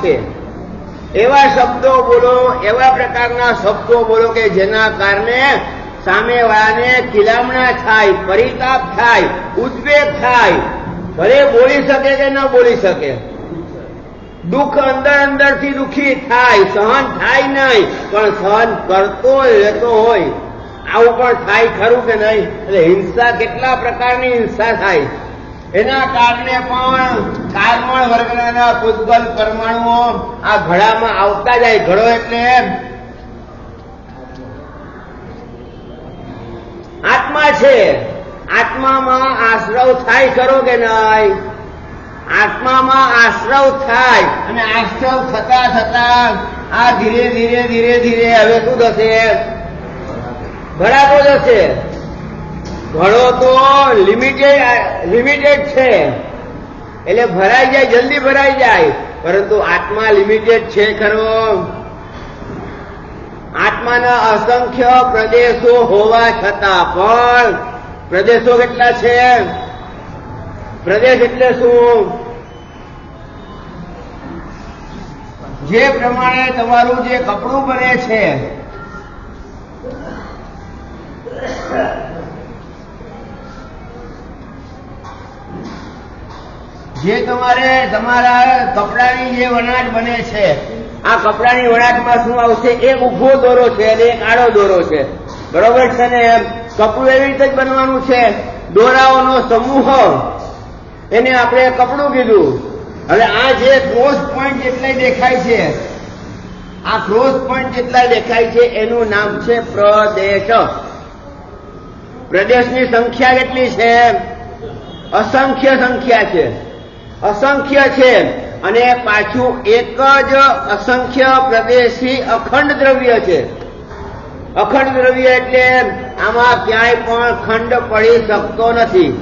છે. એવા શબ્દો બોલો, એવા પ્રકારના શબ્દો બોલો કે જેના કારણે સામેવાળાને કિલામણા થાય, પરિતાપ થાય, ઉદ્વેગ થાય. ભલે બોલી શકે કે ન બોલી શકે, દુઃખ અંદર અંદરથી દુઃખી થાય, સહન થાય નહીં, પણ સહન કરતો રહેતો હોય. આવું પણ થાય ખરું કે નહીં? એટલે હિંસા, કેટલા પ્રકારની હિંસા થાય. એના કારણે પણ કાર્બન વર્ગના પૂતગલ પરમાણુઓ આ ઘડામાં આવતા જાય. ઘડો એટલે આત્મા છે. આત્મામાં આશ્રવ થાય ખરો કે નહીં? આત્મામાં આશ્રવ થાય, અને આશ્રવ થતા થતા આ ધીરે ધીરે ધીરે ધીરે હવે શું થશે? ભરાતો જશે. ઘડો તો લિમિટેડ છે, એટલે ભરાઈ જાય, જલ્દી ભરાઈ જાય. પરંતુ આત્મા લિમિટેડ છે ખરો? આત્માના અસંખ્ય પ્રદેશો હોવા છતાં પણ પ્રદેશો કેટલા છે? પ્રદેશ એટલે શું? જે પ્રમાણે તમારું જે કપડું બને છે, જે તમારા કપડાની જે વણાટ બને છે, આ કપડાની વણાટમાં શું આવશે? એક ઊભો દોરો છે અને એક આડો દોરો છે. બરોબર છે ને? કપડું એવી રીતે જ બનવાનું છે. દોરાઓનો સમૂહ, એને આપણે કપડું કીધું. હવે આ જે ક્રોસ પોઈન્ટ જેટલા દેખાય છે, આ ક્રોસ પોઈન્ટ જેટલા દેખાય છે, એનું નામ છે પ્રદેશ. પ્રદેશની સંખ્યા કેટલી છે? અસંખ્ય સંખ્યા છે. અસંખ્ય છે. અને પાછું એક જ અસંખ્ય પ્રદેશી અખંડ દ્રવ્ય છે. અખંડ દ્રવ્ય એટલે આમાં ક્યાંય પણ ખંડ પડી શકતો નથી.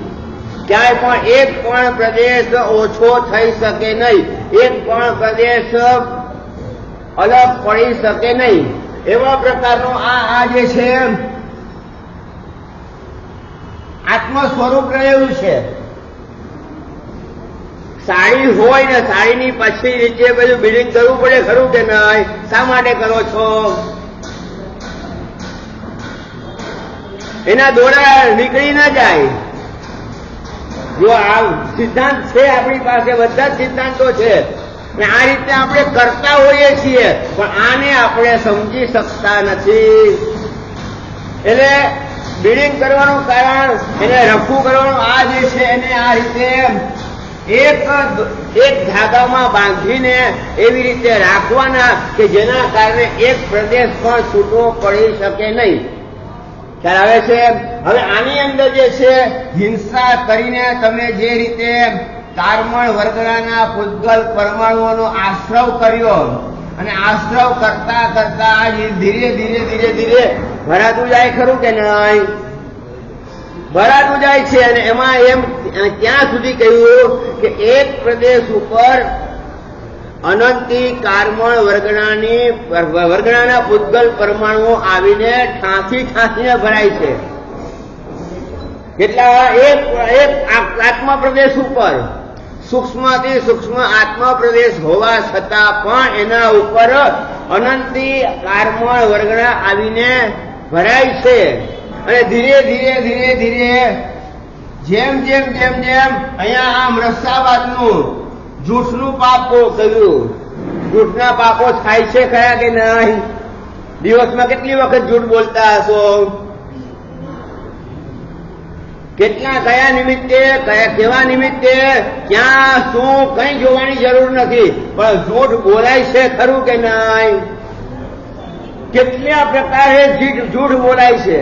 ક્યાંય પણ એક પણ પ્રદેશ ઓછો થઈ શકે નહીં, એક પણ પ્રદેશ અલગ પડી શકે નહીં. એવા પ્રકારનું આ જે છે આત્મ સ્વરૂપ રહેલું છે. સાડી હોય ને, સાડીની પછી નીચે બધું બિલ્ડિંગ કરવું પડે ખરું કે નહીં? શા માટે કરો છો? એના દોરા નીકળી ના જાય. જો આ સિદ્ધાંત છે આપણી પાસે, બધા જ સિદ્ધાંતો છે, અને આ રીતે આપણે કરતા હોઈએ છીએ, પણ આને આપણે સમજી શકતા નથી. એટલે બિલ્ડિંગ કરવાનું કારણ, એને રફું કરવાનું આ જે છે, એને આ રીતે એક ધાગામાં બાંધીને એવી રીતે રાખવાના કે જેના કારણે એક પ્રદેશ પણ છૂટો પડી શકે નહીં. ખ્યાલ આવે છે? હવે આની અંદર જે છે હિંસા કરીને તમે જે રીતે કાર્બન વર્ગના પૂતગલ પરમાણુઓનો આશ્રવ કર્યો, અને આશ્રવ કરતા કરતા ધીરે ધીરે ધીરે ધીરે ભરાતું જાય ખરું કે નહીં? ભરાતું જાય છે. અને એમાં એમ ત્યાં સુધી કહ્યું કે એક પ્રદેશ ઉપર અનંતી કાર્બન વર્ગણાના પૂતગલ પરમાણુઓ આવીને ઠાંસીને ભરાય છે. કેટલા? એક આત્મા પ્રદેશ ઉપર, સૂક્ષ્મથી સૂક્ષ્મ આત્મા પ્રદેશ હોવા છતાં પણ એના ઉપર અનંતી કાર્બન વર્ગણા આવીને ભરાય છે. અને ધીરે ધીરે ધીરે ધીરે જેમ જેમ જેમ જેમ અહીંયા આમ રસ્સાબાદનું જૂઠનું પાપો કર્યું. જૂઠના પાપો થાય છે ખરા કે નહીં? દિવસમાં કેટલી વખત જૂઠ બોલતા હશો? કેટલા, કયા નિમિત્તે, કેવા નિમિત્તે, ક્યાં શું, કઈ જોવાની જરૂર નથી, પણ જૂઠ બોલાય છે ખરું કે નહીં? કેટલા પ્રકારે જૂઠ બોલાય છે,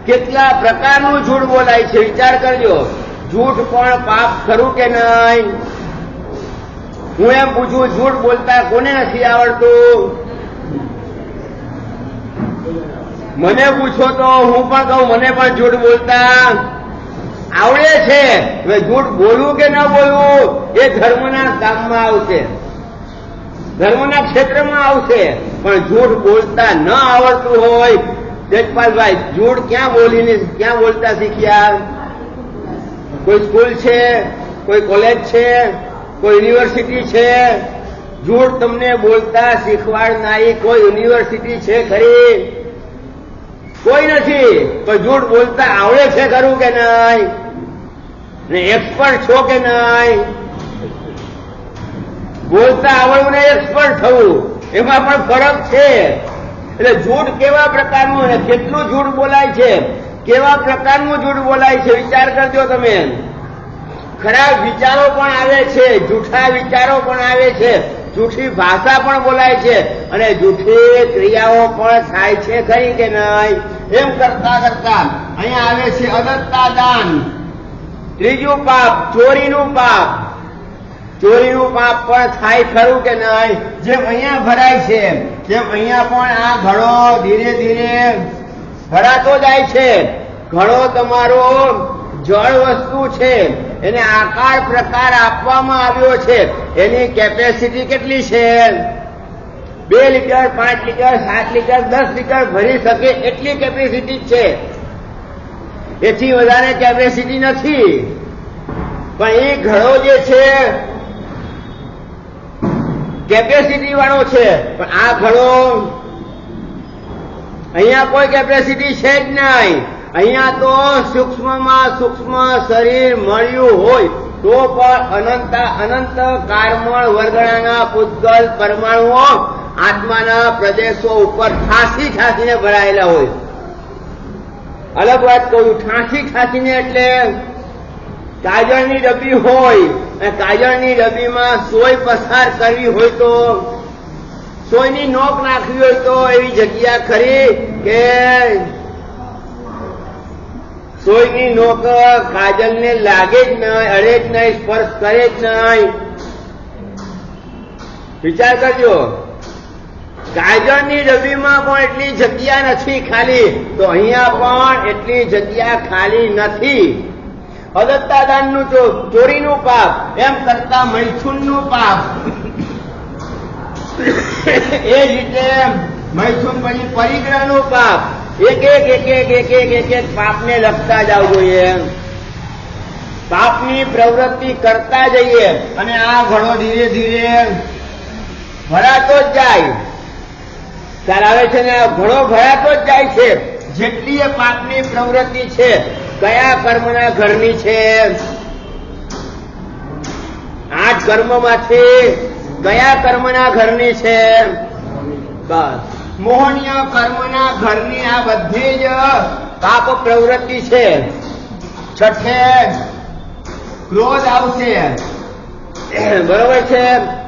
કેટલા પ્રકારનું જૂઠ બોલાય છે. વિચાર કરજો. જૂઠ પણ પાપ ખરું કે નહીં? હું એમ પૂછું, જૂઠ બોલતા કોને નથી આવડતું? મને પૂછો તો હું પણ કહું, મને પણ જૂઠ બોલતા આવડે છે. હવે જૂઠ બોલવું કે ન બોલવું એ ધર્મના કામમાં આવશે, ધર્મના ક્ષેત્રમાં આવશે. પણ જૂઠ બોલતા ન આવડતું હોય, તેજપાલભાઈ, જૂઠ ક્યાં બોલતા શીખ્યા? કોઈ સ્કૂલ છે, કોઈ કોલેજ છે, કોઈ યુનિવર્સિટી છે, જૂઠ તમને બોલતા શીખવાડનારી કોઈ યુનિવર્સિટી છે ખરી? કોઈ નથી. પણ જૂઠ બોલતા આવડે છે ખરું કે નહીં? ને એક્સપર્ટ છો કે નહીં? બોલતા આવડવું ને એક્સપર્ટ થવું એમાં પણ ફરક છે. એટલે જૂઠ કેવા પ્રકારનું અને કેટલું જૂઠ બોલાય છે, કેવા પ્રકારનું જૂઠ બોલાય છે વિચાર કરજો તમે. ખરાબ વિચારો પણ આવે છે, જૂઠા વિચારો પણ આવે છે, જૂઠી ભાષા પણ બોલાય છે અને જૂઠી ક્રિયાઓ પણ થાય છે ખરી કે નહીં? એમ કરતા કરતા અહીંયા આવે છે અદત્તા દાન. ત્રીજું પાપ ચોરીનું પાપ. ચોરીનું પાપ પણ થાય ખરું કે નહીં? જેમ અહીંયા ભરાય છે તેમ અહીંયા પણ આ ઘડો ધીરે ધીરે ભરાતો જાય છે. ઘડો તમારો જળ વસ્તુ છે, એને આકાર પ્રકાર આપવામાં આવ્યો છે. એની કેપેસિટી કેટલી છે? 2 લીટર 5 લીટર 7 લીટર 10 લીટર ભરી શકે એટલી કેપેસિટી છે. એથી વધારે કેપેસિટી નથી. પણ એ ઘડો જે છે કેપેસિટી વાળો છે, પણ આ ઘડો અહીંયા કોઈ કેપેસિટી છે જ નહીં. અહીંયા તો સૂક્ષ્મમાં સૂક્ષ્મ શરીર મળ્યું હોય તો પણ અનંત કારમળ વર્ગણાના પૂતગલ પરમાણુઓ આત્માના પ્રદેશો ઉપર ઠાંસીને ભરાયેલા હોય. અલગ વાત કહું, ઠાંસીને એટલે કાજળની ડબ્બી હોય અને કાજળની ડબ્બીમાં સોય પસાર કરવી હોય તો સોયની નોક નાખવી હોય તો એવી જગ્યા ખરી કે સોયની નોક કાજલને લાગે જ નહીં, અડે જ નહીં, સ્પર્શ કરે જ નહીં? વિચાર કરજો. કાજળની ડબ્બીમાં પણ એટલી જગ્યા નથી ખાલી, તો અહીંયા પણ એટલી જગ્યા ખાલી નથી. અદત્તા દાનનું ચોરીનું પાપ, એમ કરતા મૈથુનનું પાપ. એ જ રીતે મૈથુન પછી પરિગ્રહનું પાપ. એક પાપને લખતા જાવ જોઈએ, પાપની પ્રવૃત્તિ કરતા જઈએ અને આ ઘડો ધીરે ધીરે ભરાતો જ જાય. ત્યારે આવે છે ને ઘડો ભરાતો જ જાય છે. જેટલી એ પાપની પ્રવૃત્તિ છે કયા કર્મના ઘરની છે? 8 કર્મમાંથી કયા કર્મના ઘરની છે? બસ મોહનીય કર્મના ઘરની આ બધી જ પાપ પ્રવૃત્તિ છે. છઠ્ઠે ક્રોધ આવશે. બરોબર છે?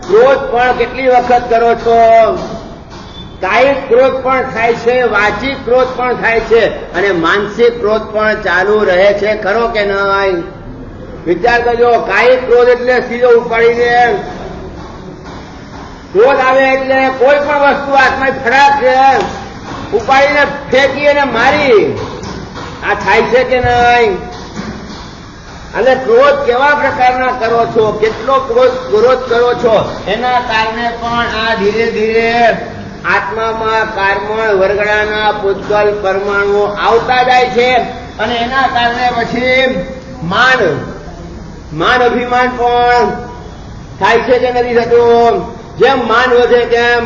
ક્રોધ પણ કેટલી વખત કરો છો? કાયિક ક્રોધ પણ થાય છે, વાચિક ક્રોધ પણ થાય છે અને માનસિક ક્રોધ પણ ચાલુ રહે છે ખરો કે નહીં? વિચાર કરજો. કાયિક ક્રોધ એટલે સીધો ઉપાડીને ક્રોધ આવે એટલે કોઈ પણ વસ્તુ હાથમાં ખરાબ છે ઉપાડીને ફેંકી અને મારી, આ થાય છે કે નહીં? અને ક્રોધ કેવા પ્રકારના કરો છો, કેટલો ક્રોધ કરો છો, એના કારણે પણ આ ધીરે ધીરે આત્મામાં કાર્મળ વર્ગડાના પૂતગલ પરમાણુઓ આવતા જાય છે અને એના કારણે પછી માન અભિમાન પણ થાય છે કે નથી થતું? જેમ માન વધે તેમ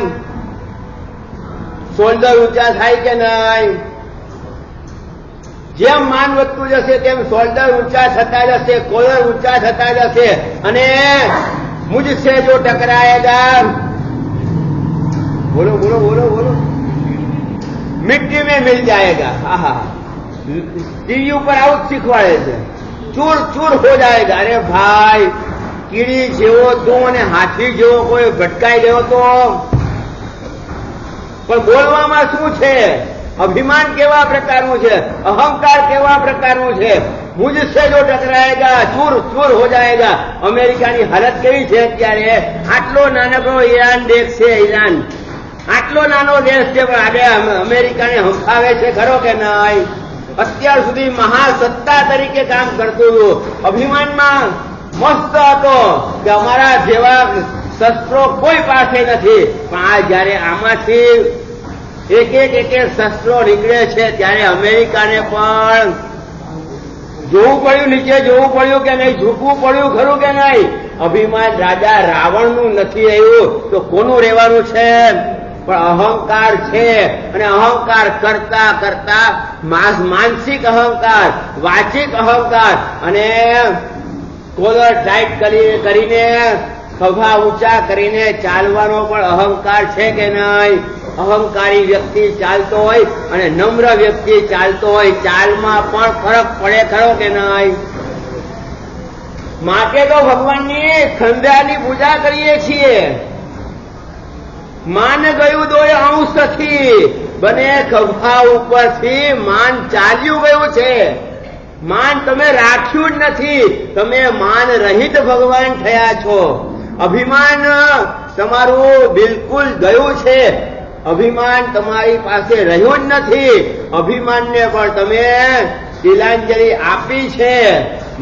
શોલ્ડર ઊંચા થાય કે નહીં? જેમ માન વધતું જશે તેમ શોલ્ડર ઊંચા થતા જશે, કોલર ઊંચા થતા જશે અને મુझसे જો ટકરાયેગા, બોલો બોલો બોલો બોલો, मिट्टी में मिल जाएगा. आहा, टीवी ઉપર આવું જ શીખવાડે છે. ચૂર ચૂર હો જાएगा. અરે ભાઈ, કીડી જેવો તું અને હાથી જેવો કોઈ ભટકાઈ ગયો તો પણ બોલવામાં શું છે? અભિમાન કેવા પ્રકારનું છે, અહંકાર કેવા પ્રકારનું છે? મુझसे જો ટકરાएगा ચૂર ચૂર હો જાएगा. અમેરિકાની હાલત કેવી છે અત્યારે? આટલો નાનકડો ઈરાન દેશ છે, ઈરાન આટલો નાનો દેશ છે પણ આજે અમેરિકાને હંફાવે છે ખરો કે નહીં? અત્યાર સુધી મહાસત્તા તરીકે કામ કરતું હતું, અભિમાનમાં મસ્ત હતો કે અમારા જેવા શસ્ત્રો કોઈ પાસે નથી. પણ આ જયારે આમાંથી એક શસ્ત્રો નીકળે છે ત્યારે અમેરિકાને પણ જોવું પડ્યું, નીચે જોવું પડ્યું કે નહીં, ઝૂકવું પડ્યું ખરું કે નહીં? અભિમાન રાજા રાવણનું નથી રહ્યું તો કોનું રહેવાનું છે? પણ અહંકાર છે. અને અહંકાર કરતા કરતા માનસિક અહંકાર, વાચિક અહંકાર અને કોલર ટાઈટ કરીને ખભા ઊંચા કરીને ચાલવાનો પણ અહંકાર છે કે નહીં? અહંકારી વ્યક્તિ ચાલતો હોય અને નમ્ર વ્યક્તિ ચાલતો હોય, ચાલમાં પણ ફરક પડે ખરો કે નહીં? માટે તો ભગવાનની ખંડાની પૂજા કરીએ છીએ. માન ગયું દોય અંશથી, બને ખભા ઉપરથી માન ચાલ્યું ગયું છે. માન તમે રાખ્યું જ નથી, તમે માન રહિત ભગવાન થયા છો. અભિમાન તમારું બિલકુલ ગયું છે. અભિમાન તમારી પાસે રહ્યું જ નથી. અભિમાનને પણ તમે તિલાંજલિ આપી છે.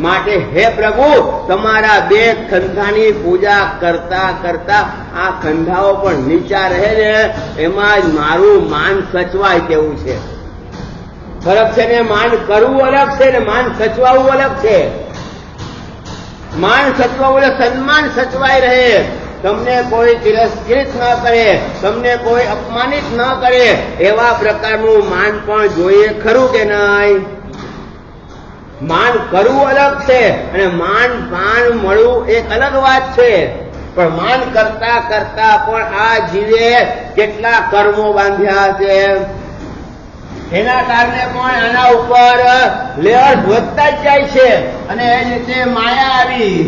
માટે હે પ્રભુ, તમારા બે ખંધાની પૂજા કરતા કરતા આ ખંધાઓ પણ નીચા રહે ને એમાં જ મારું માન સચવાય તેવું છે. ફરક છે ને, માન કરવું અલગ છે ને માન સચવાવું અલગ છે. માન સચવાવું એટલે સન્માન સચવાઈ રહે, તમને કોઈ તિરસ્કૃત ન કરે, તમને કોઈ અપમાનિત ન કરે, એવા પ્રકારનું માન પણ જોઈએ ખરું કે નહીં? માન કરવું અલગ છે અને માન મળવું એક અલગ વાત છે. પણ માન કરતા કરતા પણ આ જીવે કેટલા કર્મો બાંધ્યા છે, એના કારણે પણ આના ઉપર લેવલ વધતા જ જાય છે. અને એ રીતે માયા આવી.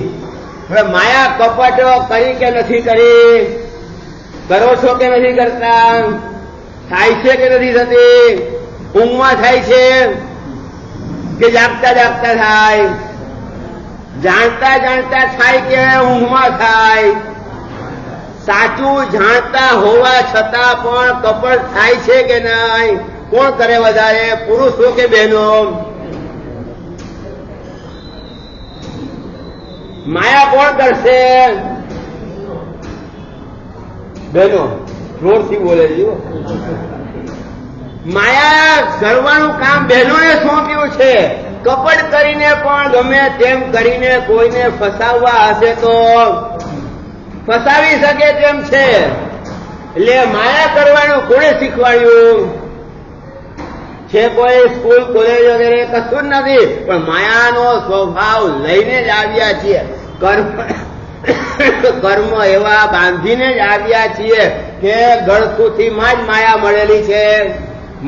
હવે માયા કપટ કરી કે નથી કરી? કરો છો કે નથી કરતા? થાય છે કે નથી થતી? ઊંઘમાં થાય છે કે જાગતા જાગતા થાય? જાણતા જાણતા થાય કે ઊંઘમાં થાય? સાચું જાણતા હોવા છતાં પણ કપટ થાય છે કે નહીં? કોણ કરે વધારે, પુરુષો કે બહેનો? માયા કોણ કરશે? બહેનો. જોરથી બોલે છે. માયા કરવાનું કામ બહેનોને સોંપ્યું છે. કપટ કરીને પણ ગમે તેમ કરીને કોઈને ફસાવવા હશે તો ફસાવી શકે તેમ છે. એટલે માયા કરવાનું કોણે શીખવાડ્યું છે? કોઈ સ્કૂલ કોલેજ વગેરે કશું જ નથી, પણ માયાનો સ્વભાવ લઈને જ આવ્યા છીએ. કર્મ એવા બાંધીને જ આવ્યા છીએ કે ગળથુથી માં જ માયા મળેલી છે.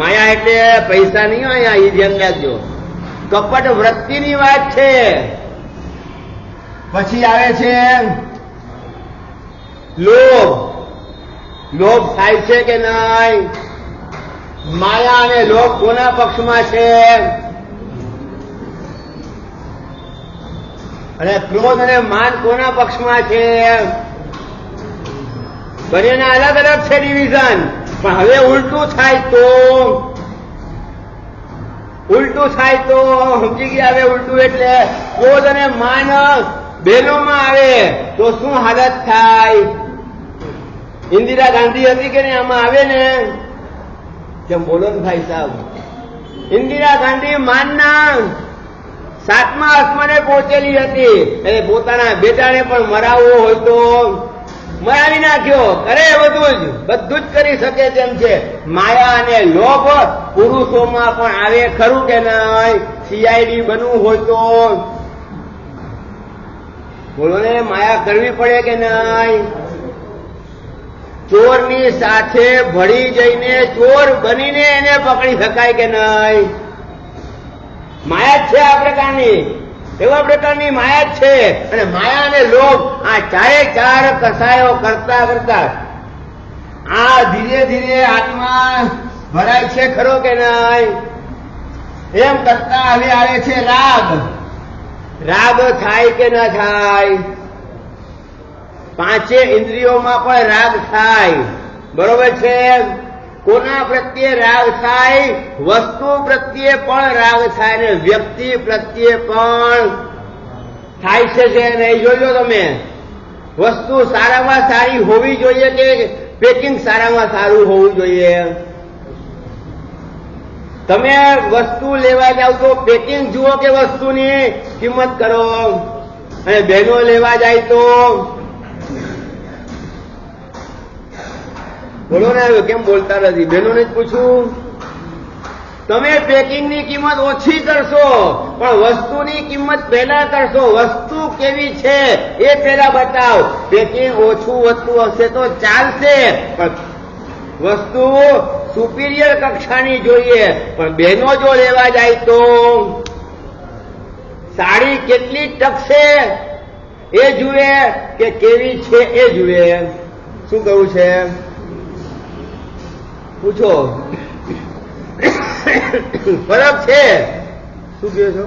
માયા એટલે પૈસા નહીં હોય, એ ધ્યાન રાખજો. કપટ વૃત્તિની વાત છે. પછી આવે છે લોભ. લોભ થાય છે કે નહીં? માયા અને લોભ કોના પક્ષમાં છે? અને ક્રોધ અને માન કોના પક્ષમાં છે? બંનેના અલગ અલગ છે ડિવિઝન. પણ હવે ઉલટું થાય તો સમજી ગયા? હવે ઉલટું એટલે ક્રોધ અને માન બહેનોમાં આવે તો શું હાલત થાય? ઇન્દિરા ગાંધી હતી કે નહીં? આમાં આવે ને કેમ બોલો ને ભાઈ સાહેબ? ઇન્દિરા ગાંધી માનના 7મા આસમાને પહોંચેલી હતી. એટલે પોતાના બેટાને પણ મરાવવો હોય તો મરાવી નાખ્યો. કરે બધું જ કરી શકે તેમ છે. માયા અને લોભ પુરુષોમાં પણ આવે ખરું કે નહીં? સીઆઈડી બનવું હોય તો બોલો ને, માયા કરવી પડે કે નહીં? ચોરની સાથે ભળી જઈને ચોર બનીને એને પકડી શકાય કે નહીં? માયા જ છે આ પ્રકારની, એવા પ્રકારની માયા જ છે. અને માયા અને લોભ આ ચારે ચાર કસાયો કરતા કરતા આ ધીરે ધીરે આત્મા ભરાય છે ખરો કે નહીં? એમ કરતા હવે આવે છે રાગ. રાગ થાય કે ન થાય? પાંચે ઇન્દ્રિયોમાં પણ રાગ થાય. બરોબર છે? કોના પ્રત્યે રાગ થાય? વસ્તુ પ્રત્યે પણ રાગ થાય ને વ્યક્તિ પ્રત્યે પણ થાય છે. નહીં જોજો તમે, વસ્તુ સારામાં સારી હોવી જોઈએ કે પેકિંગ સારામાં સારું હોવું જોઈએ? તમે વસ્તુ લેવા જાવ તો પેકિંગ જુઓ કે વસ્તુની કિંમત કરો? અને બહેનો લેવા જાય તો બોલો ને, કેમ બોલતા નથી? બહેનોને જ પૂછું. તમે પેકિંગની કિંમત ઓછી કરશો પણ વસ્તુની કિંમત પહેલા કરશો. વસ્તુ કેવી છે એ પહેલા બતાવ. પેકિંગ ઓછું વસ્તુ હશે તો ચાલશે, પણ વસ્તુ સુપિરિયર કક્ષાની જોઈએ. પણ બહેનો જો લેવા જાય તો સાડી કેટલી ટકશે એ જુએ કે કેવી છે એ જુએ. શું કહ્યું છે પૂછો? ફરક છે. શું કહો છો?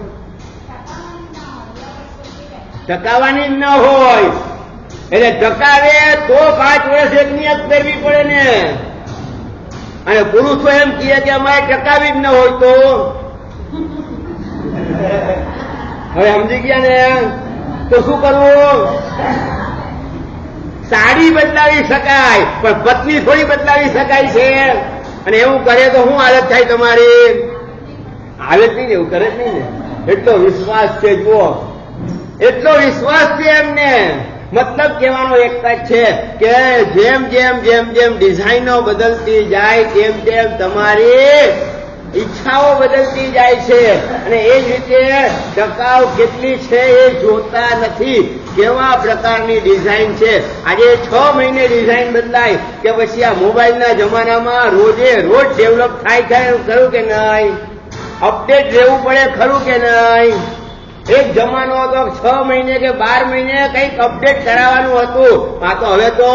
ટકાવાની જ ન હોય એટલે ટકાવે તો 5 વર્ષ એક નિયત કરવી પડે ને. અને પુરુષો એમ કહે કે અમારે ટકાવી જ ન હોય તો હવે સમજી ગયા ને? તો શું કરવું? સાડી બદલાવી શકાય પણ પત્ની થોડી બદલાવી શકાય છે. અને એવું કરે તો શું હાલત થાય તમારી? હાલત નહીં ને, એવું કરે જ નહીં ને. એટલો વિશ્વાસ છે, જુઓ, એટલો વિશ્વાસ છે એમને. મતલબ કહેવાનો એક જ છે કે જેમ જેમ જેમ જેમ ડિઝાઇનો બદલતી જાય તેમ તેમ તમારી ઈચ્છાઓ બદલતી જાય છે. અને એ જ રીતે ટકાઉ કેટલી છે એ જોતા નથી, કેવા પ્રકારની ડિઝાઇન છે. આજે 6 મહિને ડિઝાઇન બદલાય કે પછી આ મોબાઈલના જમાનામાં રોજે રોજ ડેવલપ થાય ખરું કે નહીં? અપડેટ રહેવું પડે ખરું કે નહીં? એક જમાનો હતો 6 મહિને કે 12 મહિને કંઈક અપડેટ કરાવવાનું હતું. આ તો હવે તો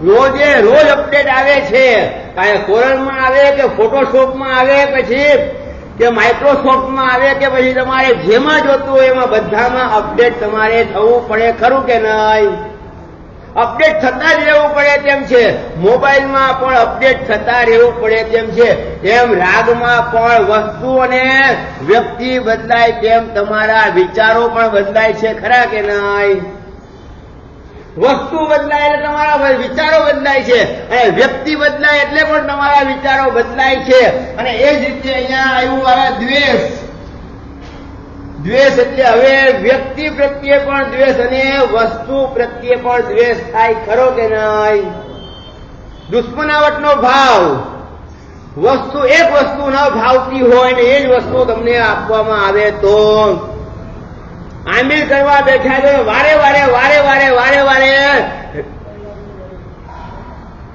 રોજે રોજ અપડેટ આવે છે. કાંઈ કોરલમાં આવે કે ફોટોશોપમાં આવે પછી કે માઇક્રોસોફ્ટમાં આવે કે પછી તમારે જેમાં જોતું હોય એમાં બધામાં અપડેટ તમારે થવું પડે ખરું કે નહીં? અપડેટ થતા જ રહેવું પડે તેમ છે. મોબાઈલમાં પણ અપડેટ થતા રહેવું પડે તેમ છે. એમ રાગમાં પણ વસ્તુ અને વ્યક્તિ બદલાય તેમ તમારા વિચારો પણ બદલાય છે ખરા કે નહીં? વસ્તુ બદલાય એટલે તમારા વિચારો બદલાય છે, અને વ્યક્તિ બદલાય એટલે પણ તમારા વિચારો બદલાય છે. અને એ જ રીતે અહીંયા આવ્યું આવે દ્વેષ. દ્વેષ એટલે હવે વ્યક્તિ પ્રત્યે પણ દ્વેષ અને વસ્તુ પ્રત્યે પણ દ્વેષ થાય ખરો કે નહીં? દુશ્મનાવટનો ભાવ. વસ્તુ એક વસ્તુ ન ભાવતી હોય ને એ જ વસ્તુ તમને આપવામાં આવે તો આમિર કરવા બેઠા તો વારે વારે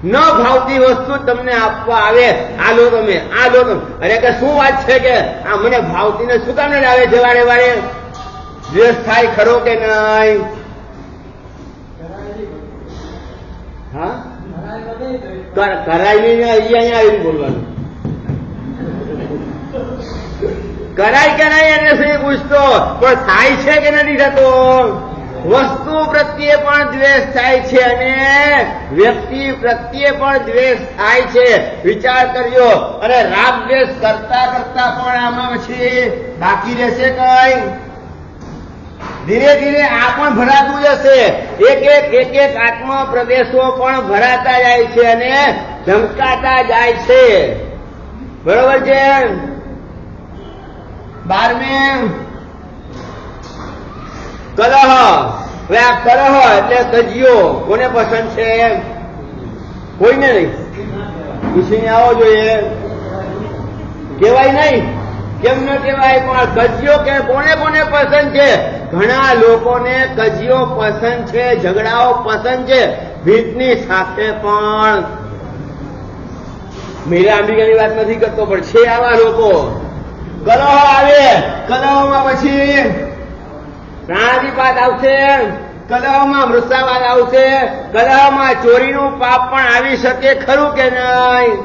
ન ભાવતી વસ્તુ તમને આપવા આવે. આ લો તમે, આ લો તમે. અરે કે શું વાત છે કે આ મને ભાવતી ને શું કામ ને આવે છે વારે વારે? દ્વેષ થાય ખરો કે નહીં? હા, કરાય નહીં. અહીંયા આવીને બોલવાનું. કરાય કે નહીં એને શું પૂછતો, પણ થાય છે કે નથી થતો? વસ્તુ પ્રત્યે પણ દ્વેષ થાય છે અને વ્યક્તિ પ્રત્યે પણ દ્વેષ થાય છે. વિચાર કરજો. અને રાગ દ્વેષ કરતા કરતા પણ આમાં પછી બાકી રહેશે કઈ? ધીરે ધીરે આ પણ ભરાતું જશે. એક એક આત્મ પ્રદેશો પણ ભરાતા જાય છે અને ઢંકાતા જાય છે. બરોબર છે? 12 કલહ. હવે આ કલહ એટલે કજિયો કોને પસંદ છે? કોઈને નહીં. પૂછીને આવો જોઈએ. કેવાય નહીં? કેમ ન કહેવાય? પણ કજિયો કે કોને કોને પસંદ છે? ઘણા લોકોને કજિયો પસંદ છે, ઝઘડાઓ પસંદ છે. ભીતની સાથે પણ મીરા અંબિકાની વાત નથી કરતો, પણ છે આવા લોકો. કલહ આવે, કલહમાં પછી પ્રાણાદિપાત આવશે, કલહમાં મૃષાવાદ આવશે, કલહમાં ચોરીનું પાપ પણ આવી શકે ખરું કે નહીં?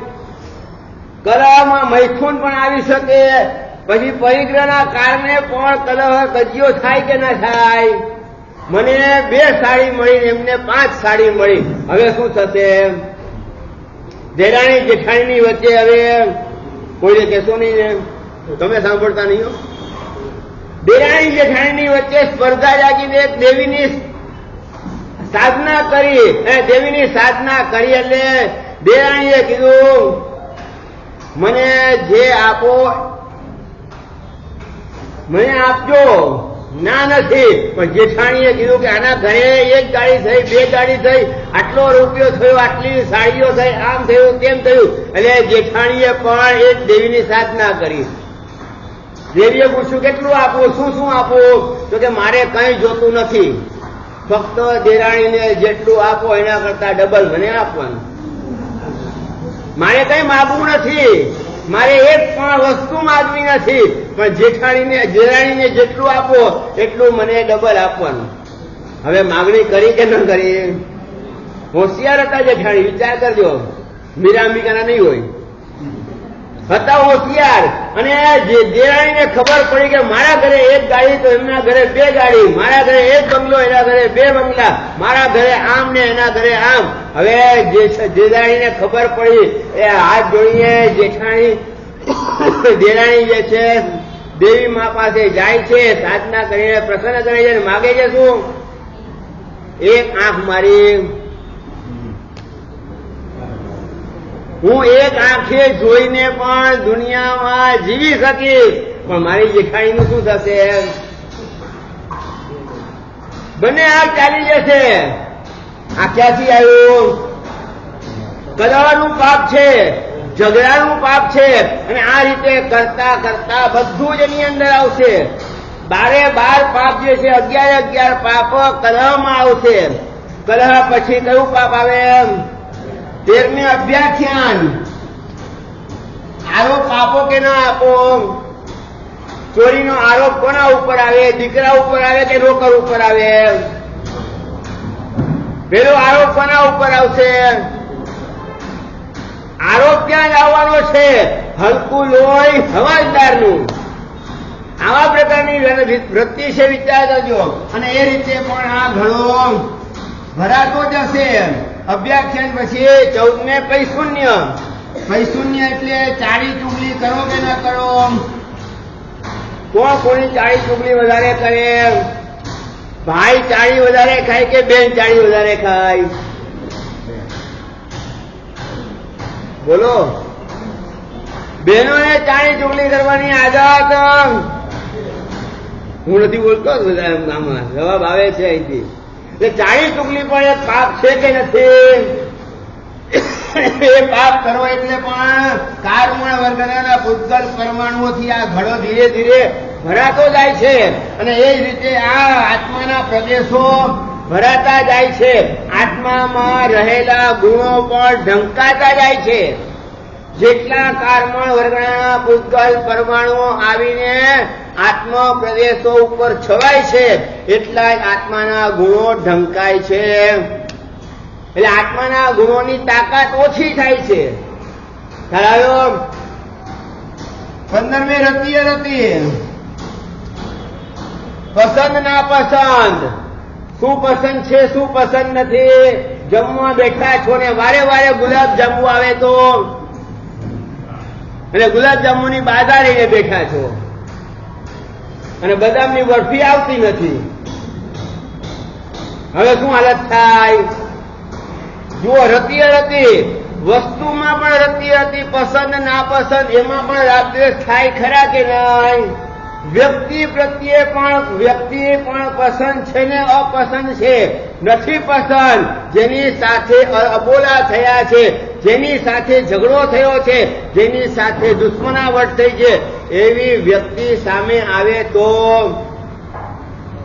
કલહમાં મૈથુન પણ આવી શકે. પછી પરિગ્રહના કારણે પણ કલહ કજિયો થાય કે ના થાય? મને 2 સાડી મળી, એમને 5 સાડી મળી. હવે શું થશે? દેરાણી જેઠાણીની વચ્ચે હવે કોઈને કહેશો નહીં ને? તમે સાંભળતા નહીં હો. દેરાણી જેઠાણીની વચ્ચે સ્પર્ધા જાગીને દેવીની સાધના કરી. દેવીની સાધના કરી એટલે દેરાણીએ કીધું મને જે આપો મને આપજો, ના નથી, પણ જેઠાણીએ કીધું કે આના ઘરે એક ગાડી થઈ, બે ગાડી થઈ, આટલો રૂપિયો થયો, આટલી સાડીઓ થઈ, આમ થયું તેમ થયું. એટલે જેઠાણીએ પણ એક દેવીની સાધના કરી. દેવીએ પૂછ્યું કેટલું આપવું, શું શું આપવું? તો કે મારે કઈ જોતું નથી, ફક્ત દેરાણીને જેટલું આપો એના કરતા ડબલ મને આપવાનું. મારે કઈ માગવું નથી, મારે એક પણ વસ્તુ માગવી નથી, પણ દેરાણીને જેટલું આપો એટલું મને ડબલ આપવાનું. હવે માગણી કરી કે ન કરી? હોશિયાર હતા જેઠાણી, વિચાર કરજો. મીરાંબિકાના નહીં હોય, હતા હોશિયાર. અને જે દેરાણીને ખબર પડી કે મારા ઘરે એક ગાડી તો એમના ઘરે બે ગાડી, મારા ઘરે એક બંગલો એના ઘરે બે બંગલા, મારા ઘરે આમ ને એના ઘરે આમ. હવે જે દેરાણીને ખબર પડી એ હાથ જોડીને જેઠાણી દેરાણી જે છે દેવી મા પાસે જાય છે, સાધના કરીને પ્રસન્ન કરે છે, માગે છે શું? એક આંખ મારી, હું એક આંખે જોઈને પણ દુનિયામાં જીવી શકીશ, પણ મારી જેઠાણીનું શું થશે? બંને આંખ ચાલી જશે. આ ક્યાંથી આવ્યું? કલહનું પાપ છે, ઝઘડાનું પાપ છે. અને આ રીતે કરતા કરતા બધું જ એની અંદર આવશે. 12 પાપ જે છે, 11 પાપ કલહમાં આવશે. કલહ પછી કયું પાપ આવે? 13મે અભ્યાખ્યાન. આરોપ આપો કે ના આપો? ચોરીનો આરોપ કોના ઉપર આવે? દીકરા ઉપર આવે કે નોકર ઉપર આવે? પેલો આરોપ કોના ઉપર આવશે? આરોપ ક્યાં લાવવાનો છે? હલકું લોહી હવાલદારનું. આવા પ્રકારની વૃત્તિ છે, વિચાર કરજો. અને એ રીતે પણ આ ઘડો ભરાતો જશે. અભ્યાખ્યાન પછી 14મે પૈશૂન્ય. પૈશૂન્ય એટલે ચાળી ચુગલી કરો કે ના કરો? કોણ કોની ચાળી ચુગલી વધારે કરે? ભાઈ ચાળી વધારે ખાય કે બેન ચાળી વધારે ખાય? બોલો. બહેનોને ચાળી ચુગલી કરવાની આદત. હું નથી બોલતો, જવાબ આવે છે અહીંથી. એટલે ચાળી ચુગલી પણ એક પાપ છે કે નથી? એ પાપ કરવો એટલે પણ કારમણ વર્ગના પૂતગલ પરમાણુઓથી આ ઘડો ધીરે ધીરે ભરાતો જાય છે. અને એ જ રીતે આ આત્માના પ્રદેશો ભરાતા જાય છે. આત્મામાં રહેલા ગુણો પણ ઢંકાતા જાય છે. જેટલા કારમણ વર્ગના પૂતગલ પરમાણુઓ આવીને આત્મા પ્રદેશો ઉપર છવાય છે, એટલા જ આત્માના ગુણો ઢંકાય છે. એટલે આત્માના ગુણોની તાકાત ઓછી થાય છે. ખ્યાલ? 15મી રતિ. પસંદ ના પસંદ. શું પસંદ છે, શું પસંદ નથી? જમવા બેઠા છો ને વારે વારે ગુલાબ જાંબુ આવે તો, અને ગુલાબ જાંબુની બાધા લઈને બેઠા છો, અને બદામની બરફી આવતી નથી. હવે શું હાલત થાય? જુઓ, રતી વસ્તુમાં પણ રતી, પસંદ ના પસંદ એમાં પણ રાગદ્વેષ થાય ખરા કે નહીં? વ્યક્તિ પ્રત્યે પણ પસંદ છે ને અપસંદ છે? નથી પસંદ. જેની સાથે અબોલા થયા છે, જેની સાથે ઝઘડો થયો છે, જેની સાથે દુશ્મનાવટ થઈ છે, એવી વ્યક્તિ સામે આવે તો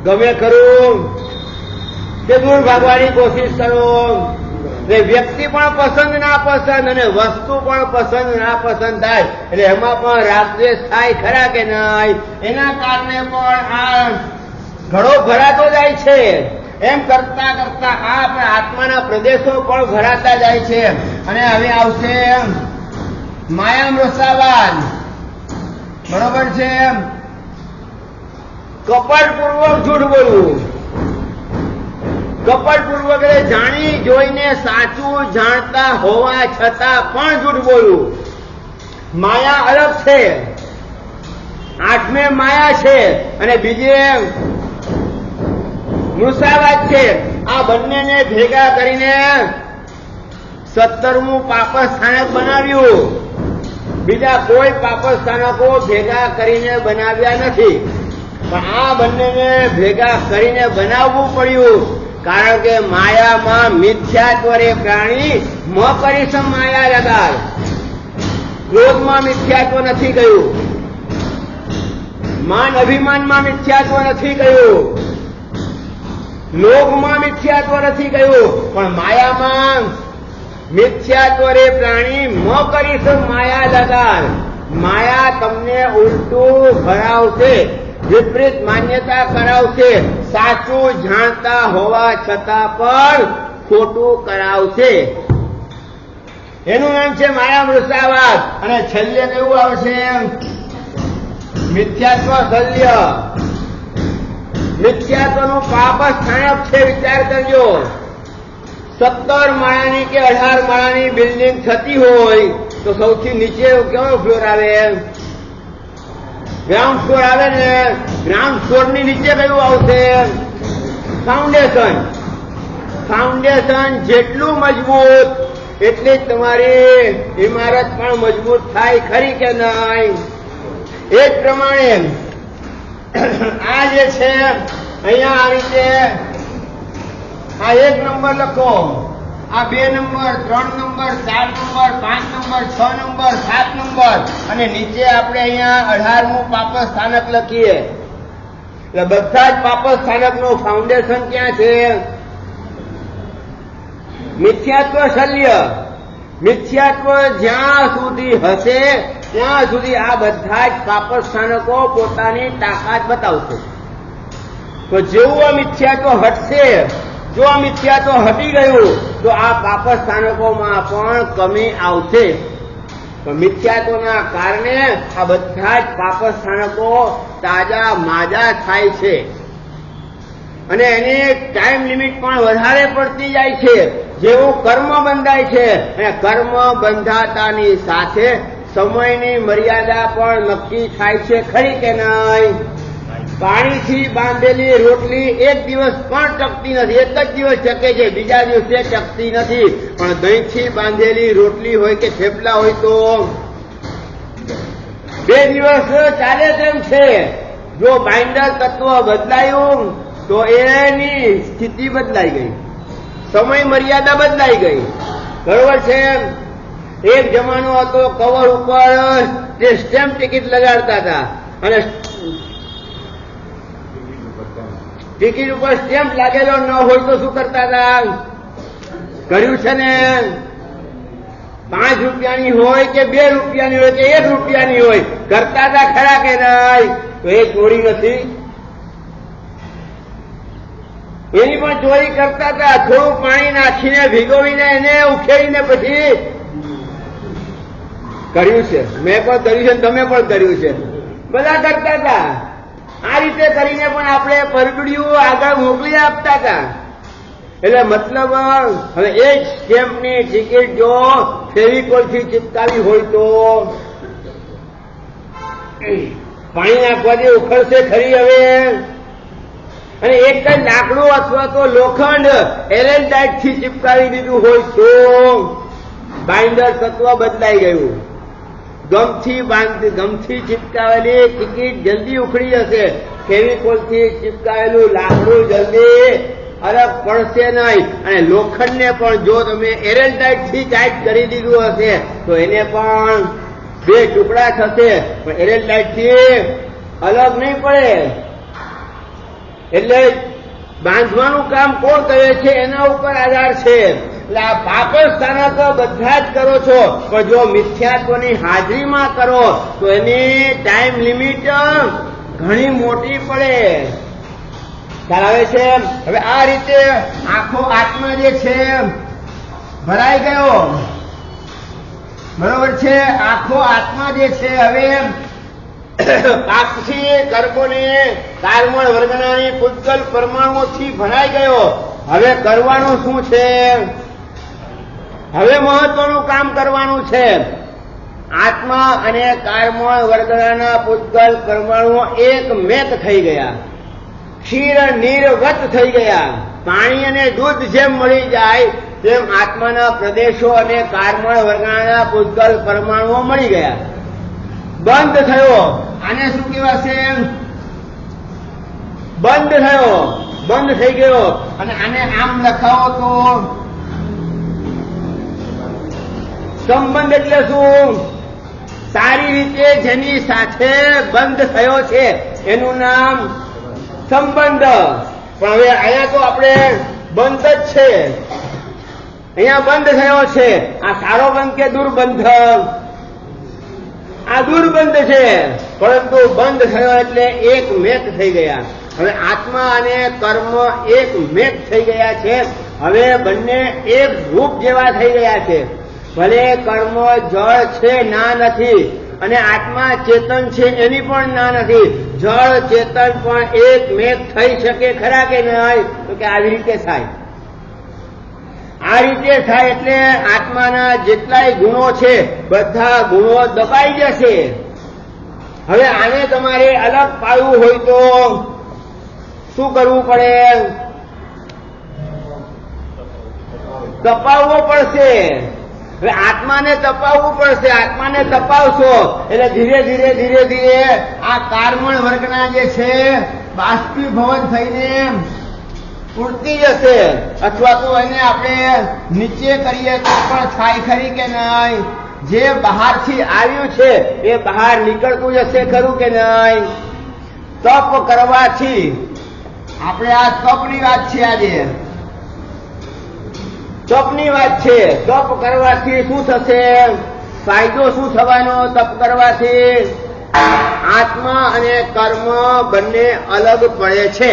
ગમે ખરું કે દૂર ભાગવાની કોશિશ કરો? વ્યક્તિ પણ પસંદ ના પસંદ અને વસ્તુ પણ પસંદ ના પસંદ થાય, એટલે એમાં પણ રાગદ્વેષ થાય ખરા કે નહીં? એના કારણે પણ આ ઘડો ભરાતો જાય છે. એમ કરતા કરતા આ આત્માના પ્રદેશો પણ ભરાતા જાય છે. અને હવે આવશે માયામૃષાવાદ. બરોબર છે? કપટપૂર્વક જૂઠ બોલવું. કપટપૂર્વક એટલે જાણી જોઈને સાચું જાણતા હોવા છતાં પણ જૂઠ બોલવું. માયા અલગ છે. 8મે માયા છે અને બીજે મૃષાવાદ છે. આ બંનેને ભેગા કરીને 17મું પાપસ્થાનક બનાવ્યું. બીજા કોઈ પાપસ્થાનકો ભેગા કરીને બનાવ્યા નથી. પણ આ બંનેને ભેગા કરીને બનાવવું પડ્યું, કારણ કે માયામાં મિથ્યાત્વ રે પ્રાણી મ કરીશ માયા લગાડ. ક્રોધમાં મિથ્યાત્વ નથી ગયું, માન અભિમાનમાં મિથ્યાત્વ નથી ગયું, લોભમાં મિથ્યાત્વ નથી ગયું, પણ માયામાં મિથ્યાત્વ રે પ્રાણી મ કરીશ માયા લગાડ. માયા તમને ઉલટું ભરાવશે, વિપરીત માન્યતા કરાવશે, સાચું જાણતા હોવા છતાં પણ ખોટું કરાવશે. એનું નામ છે માયા મૃષાવાદ. અને છેલ્લે કેવું આવશે? મિથ્યાત્વ શલ્ય. મિથ્યાત્વનું પાપ સ્થાનક છે. વિચાર કરજો, 17 માળાની કે 18 માળાની બિલ્ડિંગ થતી હોય તો સૌથી નીચે કેવો ફ્લોર આવે? ગ્રાઉન્ડ ફ્લોર આવે ને. ગ્રાઉન્ડ ફ્લોર ની નીચે કયું આવશે? ફાઉન્ડેશન. ફાઉન્ડેશન જેટલું મજબૂત એટલી જ તમારી ઇમારત પણ મજબૂત થાય, ખરી કે નહીં? એ જ પ્રમાણે આ જે છે અહીંયા આ રીતે આ 1 નંબર લખો, આ 2 number, 3 number, 4 number, 5 number, 6 number, 7 number અને નીચે આપણે અહીંયા 18મું પાપ સ્થાનક લખીએ. એટલે બધા જ પાપ સ્થાનકનું ફાઉન્ડેશન ક્યાં છે? મિથ્યાત્વ શલ્ય. મિથ્યાત્વ જ્યાં સુધી હશે ત્યાં સુધી આ બધા જ પાપ સ્થાનકો પોતાની તાકાત બતાવશે. તો જેવું આ મિથ્યાત્વ હટશે, જો આ મિથ્યાત્વ હટી ગયું તો આ પાપ સ્થાનકોમાં પણ કમી આવશે. તો મિથ્યાત્વના કારણે આ બધા જ પાપ સ્થાનકો તાજા માજા થાય છે અને એની ટાઈમ લિમિટ પણ વધારે પડતી જાય છે. જેવું કર્મ બંધાય છે અને કર્મ બંધાતાની સાથે સમયની મર્યાદા પણ નક્કી થાય છે, ખરી કે નહીં? પાણીથી બાંધેલી રોટલી એક દિવસ પણ ટકતી નથી. એક જ દિવસ ટકે છે, બીજા દિવસે ટકતી નથી. પણ દહીંથી બાંધેલી રોટલી હોય કે થેપલા હોય તો 2 દિવસ ચાલે તેમ છે. જો બાઇન્ડર તત્વ બદલાયું તો એની સ્થિતિ બદલાઈ ગઈ, સમય મર્યાદા બદલાઈ ગઈ. બરોબર છે? એક જમાનો હતો કવર ઉપર જે સ્ટેમ્પ ટિકિટ લગાડતા હતા અને ટિકિટ ઉપર સ્ટેમ્પ લાગેલો ન હોય તો શું કરતા હતા? કર્યું છે ને? 5 રૂપિયાની હોય કે 2 રૂપિયાની હોય કે 1 રૂપિયાની હોય, કરતા હતા ખરા કે નહીં? તો એ ચોરી નથી? એની પણ ચોરી કરતા હતા. થોડું પાણી નાખીને ભીગોવીને એને ઉખેડીને પછી કર્યું છે. મેં પણ કર્યું છે, તમે પણ કર્યું છે, બધા કરતા હતા. આ રીતે કરીને પણ આપણે પરબડિયું આગળ મોકલી આપતા હતા. એટલે મતલબ હવે એ જ સ્ટેમ્પની ટિકિટ જો ફેવિકોલથી ચિપકાવી હોય તો પાણી નાખવાથી ઉખડશે ખરી? હવે અને એક જ લાકડું અથવા તો લોખંડ એરેન્ટાઇટ થી ચિપકાવી દીધું હોય તો બાઇન્ડર તત્વ બદલાઈ ગયું. ગમથી ચિપકાવેલી ટિકિટ જલ્દી ઉખડી જશે, ફેવિકોલથી ચિપકાવેલું લાકડું જલ્દી અલગ પડશે નહીં. અને લોખંડને પણ જો તમે એરેન્ટાઇટ થી ટાઈટ કરી દીધું હશે તો એને પણ 2 ટુકડા થશે, પણ એરેન્ટાઇટ થી અલગ નહીં પડે. એટલે બાંધવાનું કામ કોણ કરે છે એના ઉપર આધાર છે. એટલે આ પાપ સ્થાનક બધા જ કરો છો, પણ જો મિથ્યાત્વની હાજરીમાં કરો તો એની ટાઈમ લિમિટ ઘણી મોટી પડે. ખ્યાલ આવે છે? હવે આ રીતે આખો આત્મા જે છે ભરાઈ ગયો. બરોબર છે? આખો આત્મા જે છે હવે પાપથી કર્મોને કારમણ વર્ગનાની પુદ્ગલ પરમાણુઓથી ભરાઈ ગયો. હવે કરવાનું શું છે? હવે મહત્વનું કામ કરવાનું છે. આત્મા અને કારમણ વર્ગના પુદ્ગલ પરમાણુઓ એક મેક થઈ ગયા, ક્ષીર નીરવત થઈ ગયા. પાણી અને દૂધ જેમ મળી જાય તેમ આત્માના પ્રદેશો અને કારમણ વર્ગના પુદ્ગલ પરમાણુઓ મળી ગયા. બંધ થયો. આને શું કહેવાશે? બંધ થયો, બંધ થઈ ગયો. અને આને આમ લખાવો તો સંબંધ એટલે શું? સારી રીતે જેની સાથે બંધ થયો છે એનું નામ સંબંધ. પણ હવે અહીંયા તો આપણે બંધ જ છે, અહીંયા બંધ થયો છે. આ સારો બંધ કે દુર્બંધ? આ દુર્બંધ છે, પરંતુ બંધ થયો એટલે એક મેક થઈ ગયા. હવે આત્મા અને કર્મ એક મેક થઈ ગયા છે. હવે બંને એક રૂપ જેવા થઈ ગયા છે. ભલે કર્મ જળ છે, ના નથી, અને આત્મા ચેતન છે એની પણ ના નથી. જળ ચેતન પણ એક મેક થઈ શકે ખરા કે નહીં? તો કે આવી રીતે થાય. આ રીતે થાય એટલે આત્માના જેટલાય ગુણો છે બધા ગુણો દબાઈ જશે. હવે આને તમારે અલગ પાડવું હોય તો શું કરવું પડે? તપાવવો પડશે. હવે આત્માને તપાવવું પડશે. આત્માને તપાવશો એટલે ધીરે ધીરે ધીરે ધીરે આ કાર્બન વર્ગના જે છે બાષ્પીભવન થઈને ઉડતી જશે. અથવા તો એને આપણે નીચે કરીએ તો પણ થાય ખરી કે નહીં? જે બહારથી આવ્યું છે એ બહાર નીકળતું જશે ખરું કે નહીં? તપ કરવાથી, આપણે આ તપની વાત છે, આજે તપની વાત છે. તપ કરવાથી શું થશે? ફાયદો શું થવાનો તપ કરવાથી? આત્મા અને કર્મ બંને અલગ પડે છે.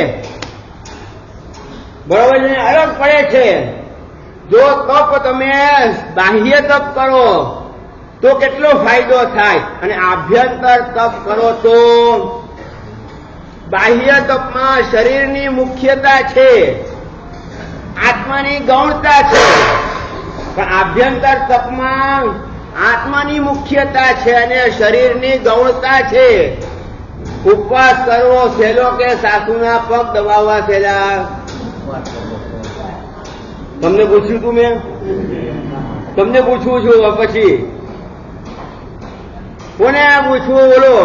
બરોબર છે? અલગ પડે છે. જો તપ તમે બાહ્ય તપ કરો તો કેટલો ફાયદો થાય, અને આભ્યંતર તપ કરો તો? બાહ્ય તપમાં શરીરની મુખ્યતા છે, આત્માની ગૌણતા છે. પણ આભ્યંતર તપમાં આત્માની મુખ્યતા છે અને શરીરની ગૌણતા છે. ઉપવાસ કરવો સહેલો કે સાસુના પગ દબાવવા સહેલા? તમને પૂછ્યું તું મેં? તમને પૂછવું છું પછી કોને પૂછવું? બોલો.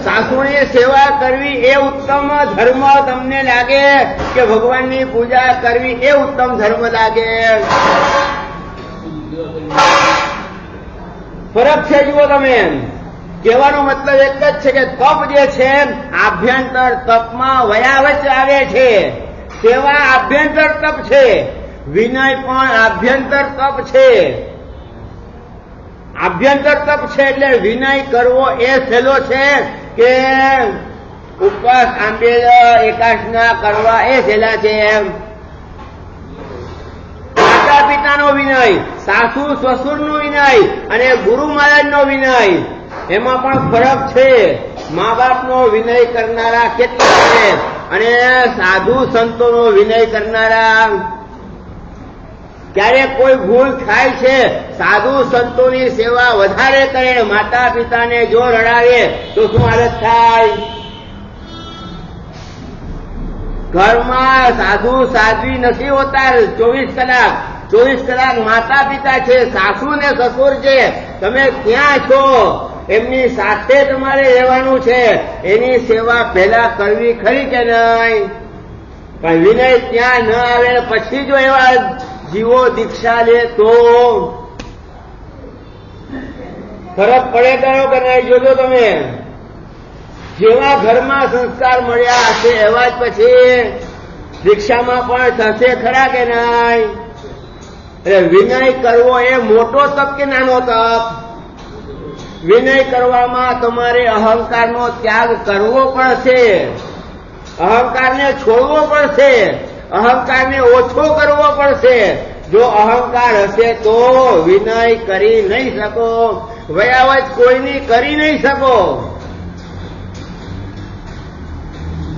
સાસુની સેવા કરવી એ ઉત્તમ ધર્મ તમને લાગે કે ભગવાનની પૂજા કરવી એ ઉત્તમ ધર્મ લાગે? ફરક છે. જુઓ તમે, કહેવાનો મતલબ એક જ છે કે તપ જે છે આભ્યંતર તપમાં વયાવચ આવે છે. સેવા આભ્યંતર તપ છે, વિનય પણ આભ્યંતર તપ છે. આભ્યંતર તપ છે એટલે વિનય કરવો એ સહેલો છે કે ઉપવાસ આંબે એકાદશના કરવા એ સહેલા છે? માતા પિતાનો વિનય, સાસુ સસુરનો વિનય અને ગુરુ મહારાજનો વિનય, એમાં પણ ફરક છે. મા બાપનો વિનય કરનારા કેટલા છે અને સાધુ સંતોનો વિનય કરનારા? ક્યારેક કોઈ ભૂલ થાય છે, સાધુ સંતોની સેવા વધારે કરે, માતા પિતાને જો રડાવે તો શું હાલત થાય? ઘરમાં સાધુ સાધ્વી નથી હોતા 24 કલાક માતા પિતા છે, સાસુ ને સસુર છે. તમે ક્યાં છો? એમની સાથે તમારે રહેવાનું છે. એની સેવા પહેલા કરવી ખરી કે નહીં? પણ વિનય ત્યાં ન આવે પછી જો એવા જીવો દીક્ષા લે તો ફરક પડે કરો કે નહીં? જોજો તમે, જેવા ઘરમાં સંસ્કાર મળ્યા હશે એવા જ પછી દીક્ષામાં પણ થશે ખરા કે નહીં? એટલે વિનય કરવો એ મોટો તપ કે નાનો તપ? વિનય કરવામાં તમારે અહંકારનો ત્યાગ કરવો પડશે, અહંકારને છોડવો પડશે, અહંકારને ઓછો કરવો પડશે. જો અહંકાર હશે તો વિનય કરી નહીં શકો, વયાવચ કોઈની કરી નહીં શકો.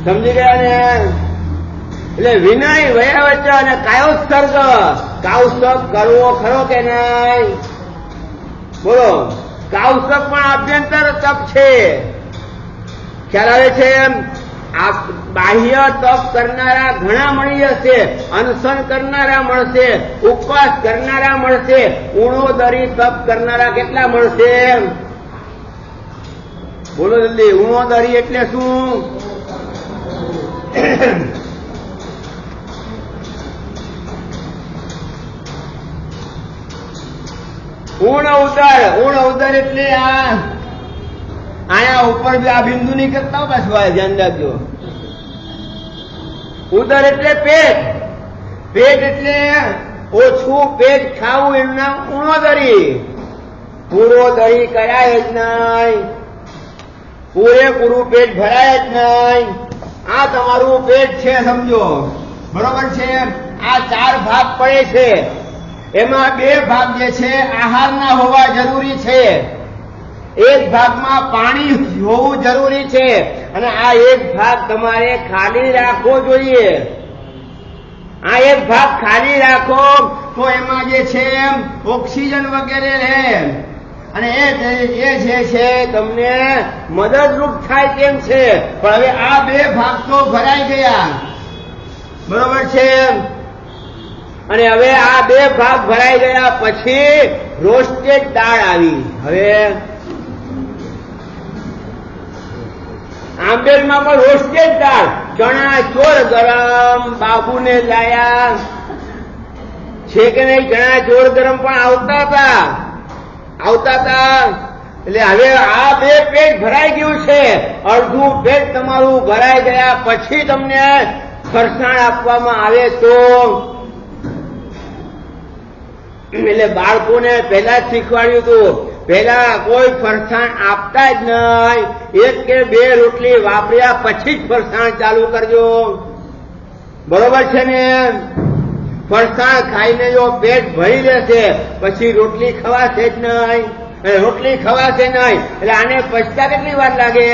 સમજી ગયા ને? એટલે વિનય, વયાવચ અને કાયોત્સર્ગ, કાઉત્સર્ગ કરવો ખરો કે નહીં? બોલો. કાઉત્સર્ગ પણ આભ્યંતર તપ છે. ખ્યાલ આવે છે? બાહ્ય તપ કરનારા ઘણા મળી જશે, અનશન કરનારા મળશે, ઉપવાસ કરનારા મળશે, ઉણોદરી તપ કરનારા કેટલા મળશે? બોલો જલ્દી. ઉણોદરી એટલે શું? ઊણ ઉદર એટલે આયા ઉપર આ બિંદુ નહીં કરતા પાછું ધ્યાન રાખજો. ઉદર એટલે પેટ, પેટ એટલે ઓછું પેટ ખાવું એનું નામ ઊણોદરી. પૂરોદરી કરાય જ નહીં, પૂરેપૂરું પેટ ભરાય જ નહીં. આ તમારું પેટ છે સમજો, બરોબર છે. આ 4 ભાગ પડે છે, એમાં 2 ભાગ જે છે આહારના હોવા જરૂરી છે, એક ભાગમાં પાણી હોવું જરૂરી છે, અને આ એક ભાગ તમારે ખાલી રાખવો જોઈએ. આ એક ભાગ ખાલી રાખો તો એમાં જે છે ઓક્સિજન વગેરે રહે, અને એ જે છે તમને મદદરૂપ થાય તેમ છે. પણ હવે આ 2 ભાગ તો ભરાઈ ગયા, બરોબર છે. અને હવે આ 2 ભાગ ભરાઈ ગયા પછી રોસ્ટેડ દાળ આવી. હવે આંબેલમાં પણ રોસ્ટેડ દાળ, ચણા ચોર ગરમ બાબુને લાયા છે કે નહીં? ચણા ચોર ગરમ પણ આવતા હતા. એટલે હવે આ 2 પેટ ભરાઈ ગયું છે. અડધું પેટ તમારું ભરાઈ ગયા પછી તમને ફરસાણ આપવામાં આવે તો, એટલે બાળકોને પહેલા જ શીખવાડ્યું હતું, પહેલા કોઈ ફરસાણ આપતા જ નહીં. 1 કે 2 રોટલી વાપર્યા પછી જ ફરસાણ ચાલુ કરજો, બરોબર છે ને? ફરસાણ ખાઈને જો પેટ ભરી લેશે પછી રોટલી ખવાશે જ નહીં, રોટલી ખવાશે નહીં. એટલે આને પચતા કેટલી વાર લાગે?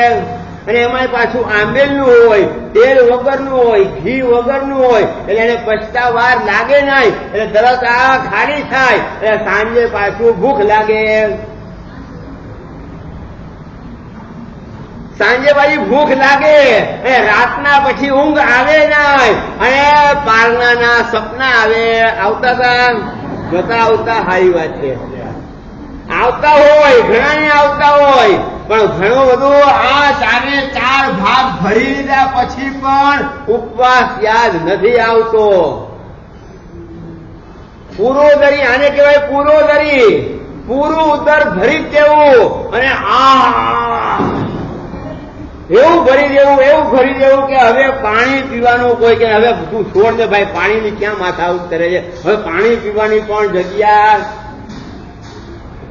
અને એમાં પાછું આંબેલનું હોય, તેલ વગરનું હોય, ઘી વગરનું હોય, એટલે એને પચતા વાર લાગે નહીં. એટલે તરત આ ખાલી થાય એટલે સાંજે પાછું ભૂખ લાગે, સાંજે પાછી ભૂખ લાગે. રાતના પછી ઊંઘ આવે નહીં, અને પારણાના સપના આવે. આવતા હતા જતા આવતા સારી વાત છે. આવતા હોય, ઘણાને આવતા હોય, પણ ઘણું બધું આ 4 ભાગ ભરી લીધા પછી પણ ઉપવાસ યાદ નથી આવતો. પૂરોદરી આને કહેવાય, પૂરોદરી. પૂરું ઉદર ભરી દેવું, અને એવું ભરી દેવું, એવું ભરી દેવું કે હવે પાણી પીવાનું કોઈ કે હવે તું છોડ દે ભાઈ, પાણીની ક્યાં માથા ઉતરે છે. હવે પાણી પીવાની પણ જગ્યા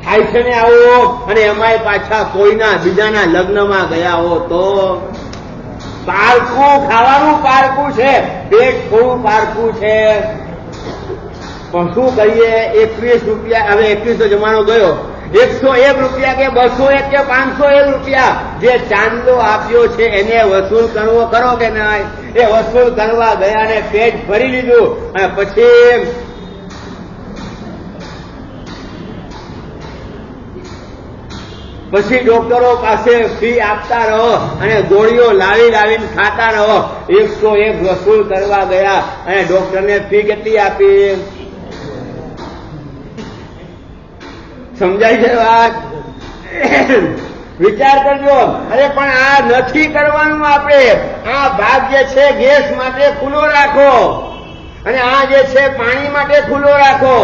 થાય છે ને આવો. અને એમાંય પાછા કોઈના બીજાના લગ્નમાં ગયા હો તો પારકું ખાવાનું, પારકું છે, પેટ થોડું પારકું છે. પણ શું કરીએ? 21 રૂપિયા, હવે 21 જમાનો ગયો. 101 રૂપિયા કે 201 કે 501 રૂપિયા જે ચાંદલો આપ્યો છે એને વસૂલ કરવો કરો કે નહીં? એ વસૂલ કરવા ગયા ને પેટ ભરી લીધું, અને પછી ડોક્ટરો પાસે ફી આપતા રહો અને ગોળીઓ લાવીને ખાતા રહો. 101 વસૂલ કરવા ગયા અને ડોક્ટરને ફી કેટલી આપી? સમજાય છે વાત? વિચાર કરજો. અરે પણ આ નથી કરવાનું. આપણે આ ભાગ જે છે ગેસ માટે ખુલ્લો રાખો, અને આ જે છે પાણી માટે ખુલ્લો રાખો.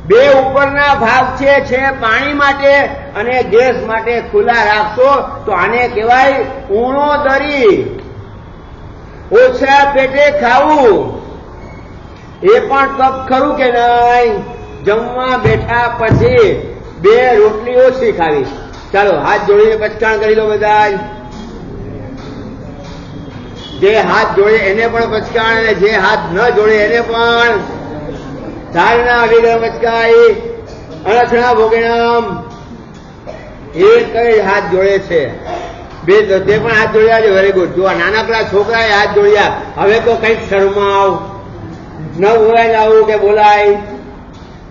2 ઉપરના ભાગ છે પાણી માટે અને ગેસ માટે ખુલ્લા રાખશો તો આને કહેવાય ઊણોદરી. ઓછા પેટે ખાવું એ પણ તપ ખરું કે નહીં? જમવા બેઠા પછી 2 રોટલી ઓછી ખાવી. ચાલો હાથ જોડીને પચકાણ કરી લો બધા. જે હાથ જોડે એને પણ પચકાણ, અને જે હાથ ન જોડે એને પણ ધારના અભિગમ પચકાઈ. અણસણા ભોગેણામ એ કઈ હાથ જોડે છે? તે પણ હાથ જોડ્યા છે. Very good. જો નાનકડા છોકરાએ હાથ જોડ્યા. હવે તો કઈક શરમાવ, ન બોલાય આવું કે બોલાય.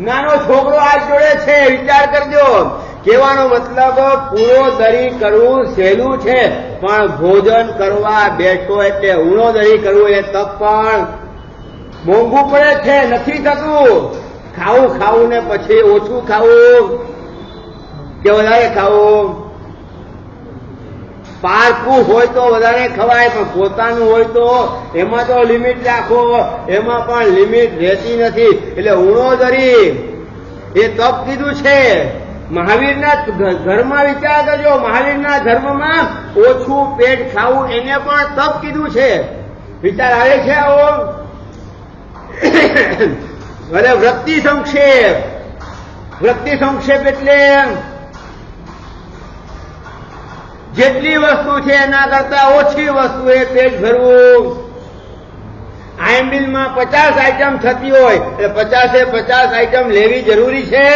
નાનો છોકરો હાથ જોડે છે. વિચાર કરજો. કહેવાનો મતલબ પૂરોદરી કરવું સહેલું છે, પણ ભોજન કરવા બેઠો એટલે ઊણોદરી કરવું એ તપ પણ મોંઘું પડે છે, નથી થતું. ખાવું ને પછી ઓછું ખાવું કે વધારે ખાવું? પારકું હોય તો વધારે ખવાય, પણ પોતાનું હોય તો એમાં તો લિમિટ રાખો, એમાં પણ લિમિટ રહેતી નથી. એટલે ઉણોદરી એ તપ કીધું છે. મહાવીરના ઘરમાં વિચાર કરજો, મહાવીરના ધર્મમાં ઓછું પેટ ખાવું એને પણ તપ કીધું છે. વિચાર આવે છે આવો? અરે વૃત્તિ સંક્ષેપ, વૃત્તિ સંક્ષેપ એટલે જેટલી વસ્તુ છે એના કરતા ઓછી વસ્તુ એ પેટ ભરવું. આઈએમબીલમાં 50 આઈટમ થતી હોય એટલે 50 આઈટમ લેવી જરૂરી છે.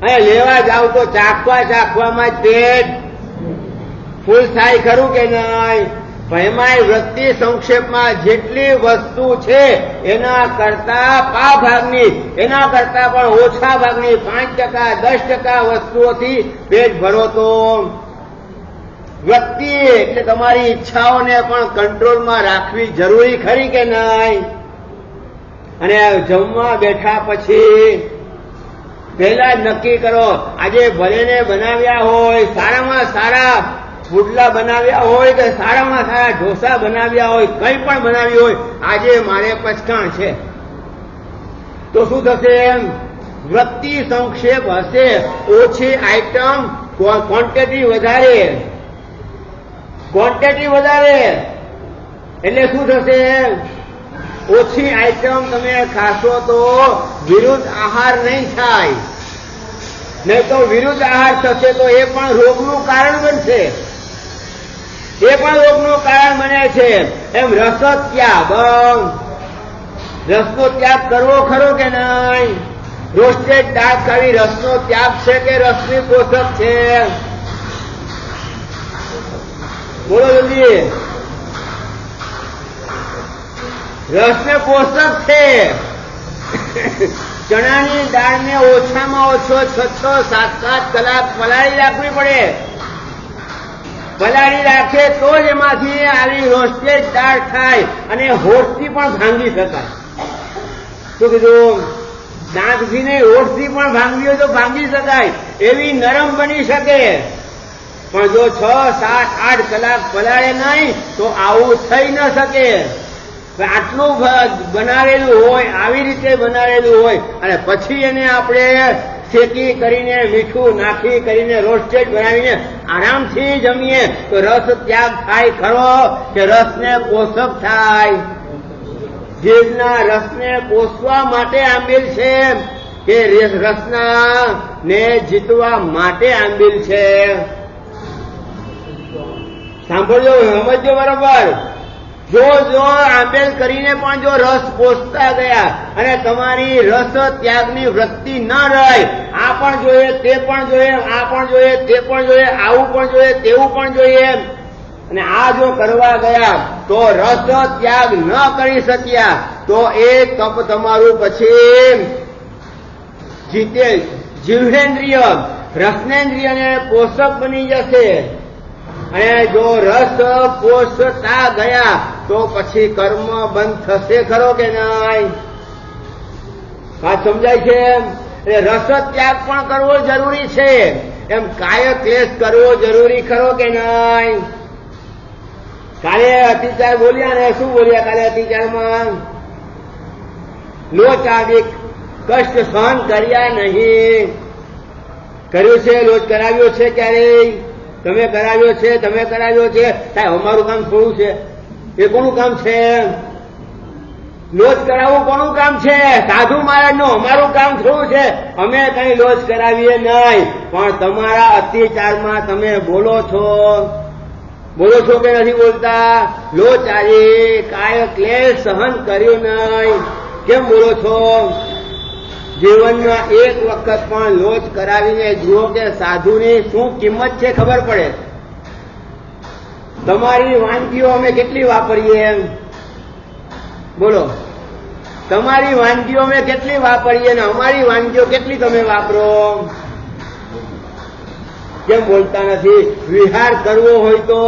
અને લેવા જાવ તો ચાખવામાં જ પેટ ફૂલ થાય ખરું કે નહીં? એમાંય વૃત્તિ સંક્ષેપમાં જેટલી વસ્તુ છે એના કરતા પા ભાગની, એના કરતા પણ ઓછા ભાગની 5% 10% વસ્તુઓથી પેટ ભરો તો વૃત્તિ એટલે તમારી ઈચ્છાઓને પણ કંટ્રોલમાં રાખવી જરૂરી ખરી કે નહીં? અને જમવા બેઠા પછી પહેલા જ નક્કી કરો, આજે ભલેને બનાવ્યા હોય સારામાં સારા પુડલા બનાવ્યા હોય કે સારામાં સારા ઢોસા બનાવ્યા હોય, કંઈ પણ બનાવ્યું હોય, આજે મારે પચકાણ છે. તો શું થશે? વૃત્તિ સંક્ષેપ હશે. ઓછી આઈટમ, ક્વોન્ટિટી વધારે, ક્વોન્ટિટી વધારે એટલે શું થશે? ઓછી આઈટમ તમે ખાશો તો વિરુદ્ધ આહાર નહીં થાય, નહીં તો વિરુદ્ધ આહાર થશે તો એ પણ રોગનું કારણ બનશે, એ પણ રોગનું કારણ બને છે. એમ રસ ત્યાગ, રસનો ત્યાગ કરવો ખરો કે નહીં? રોસ્ટેડ દાળ ખાવી રસનો ત્યાગ છે કે રસની પોષક છે? બોલો જલ્દી. રસને પોષક છે. ચણાની દાળને ઓછામાં ઓછો 6-7 કલાક પલાળી રાખવી પડે. પલાળી રાખે તો જ એમાંથી આવી રોસ્ટેડ દાળ થાય અને હોઠથી પણ ભાંગી શકાય. શું કીધું? દાંતથી નહીં, હોઠથી પણ ભાંગવી હોય તો ભાંગી શકાય, એવી નરમ બની શકે. પણ જો 6-7-8 કલાક પલાળે નહીં તો આવું થઈ ન શકે. આટલું બનાવેલું હોય, આવી રીતે બનાવેલું હોય અને પછી એને આપણે શેકી કરીને મીઠું નાખી કરીને રોસ્ટેડ બનાવીને આરામથી જમીએ તો રસ ત્યાગ થાય ખરો કે રસને પોષક થાય? જીભના રસને પોષવા માટે આંબીલ છે કે રસના ને જીતવા માટે આંબીલ છે? સાંભળજો, સમજજો બરોબર. જો આંબેલ કરીને પણ જો રસ પોષતા ગયા અને તમારી રસ ત્યાગની વૃત્તિ ન રહી, આ પણ જોઈએ, તે પણ જોઈએ, આ પણ જોઈએ, તે પણ જોઈએ, આવું પણ જોઈએ, તેવું પણ જોઈએ, અને આ જો કરવા ગયા તો રસ ત્યાગ ન કરી શક્યા તો એ તપ તમારું પછી જીવેન્દ્રિય રસનેન્દ્રિયને પોષક બની જશે. અને જો રસ પોષતા ગયા તો પછી કર્મ બંધ થશે ખરો કે નહીં? વાત સમજાય છે? રસ ત્યાગ પણ કરવો જરૂરી છે. એમ કાય ક્લેશ કરવો જરૂરી ખરો કે નહીં? કાલે અતિચાર બોલ્યા ને, શું બોલ્યા કાલે અતિચારમાં? લોચ આવી કષ્ટ સહન કર્યા નહીં. કર્યું છે? લોચ કરાવ્યો છે ક્યારેય? તમે કરાવ્યો છે? તમે કરાવ્યો છે? સાહેબ અમારું કામ થોડું છે? એ કોનું કામ છે? લોચ કરાવવું કોનું કામ છે? સાધુ મહારાજનું. અમારું કામ થોડું છે? અમે કઈ લોચ કરાવીએ નહીં, પણ તમારા અત્યાચારમાં તમે બોલો છો. બોલો છો કે નથી બોલતા? લોચ આવી કાય ક્લેશ સહન કર્યું નહીં, કેમ બોલો છો? જીવનમાં એક વખત પણ લોચ કરાવીને જુઓ કે સાધુની શું કિંમત છે, ખબર પડે. તમારી વાનગીઓ અમે કેટલી વાપરીએ? બોલો. તમારી વાનગીઓ અમે કેટલી વાપરીએ ને અમારી વાનગીઓ કેટલી તમે વાપરો? કેમ બોલતા નથી? વિહાર કરવો હોય તો,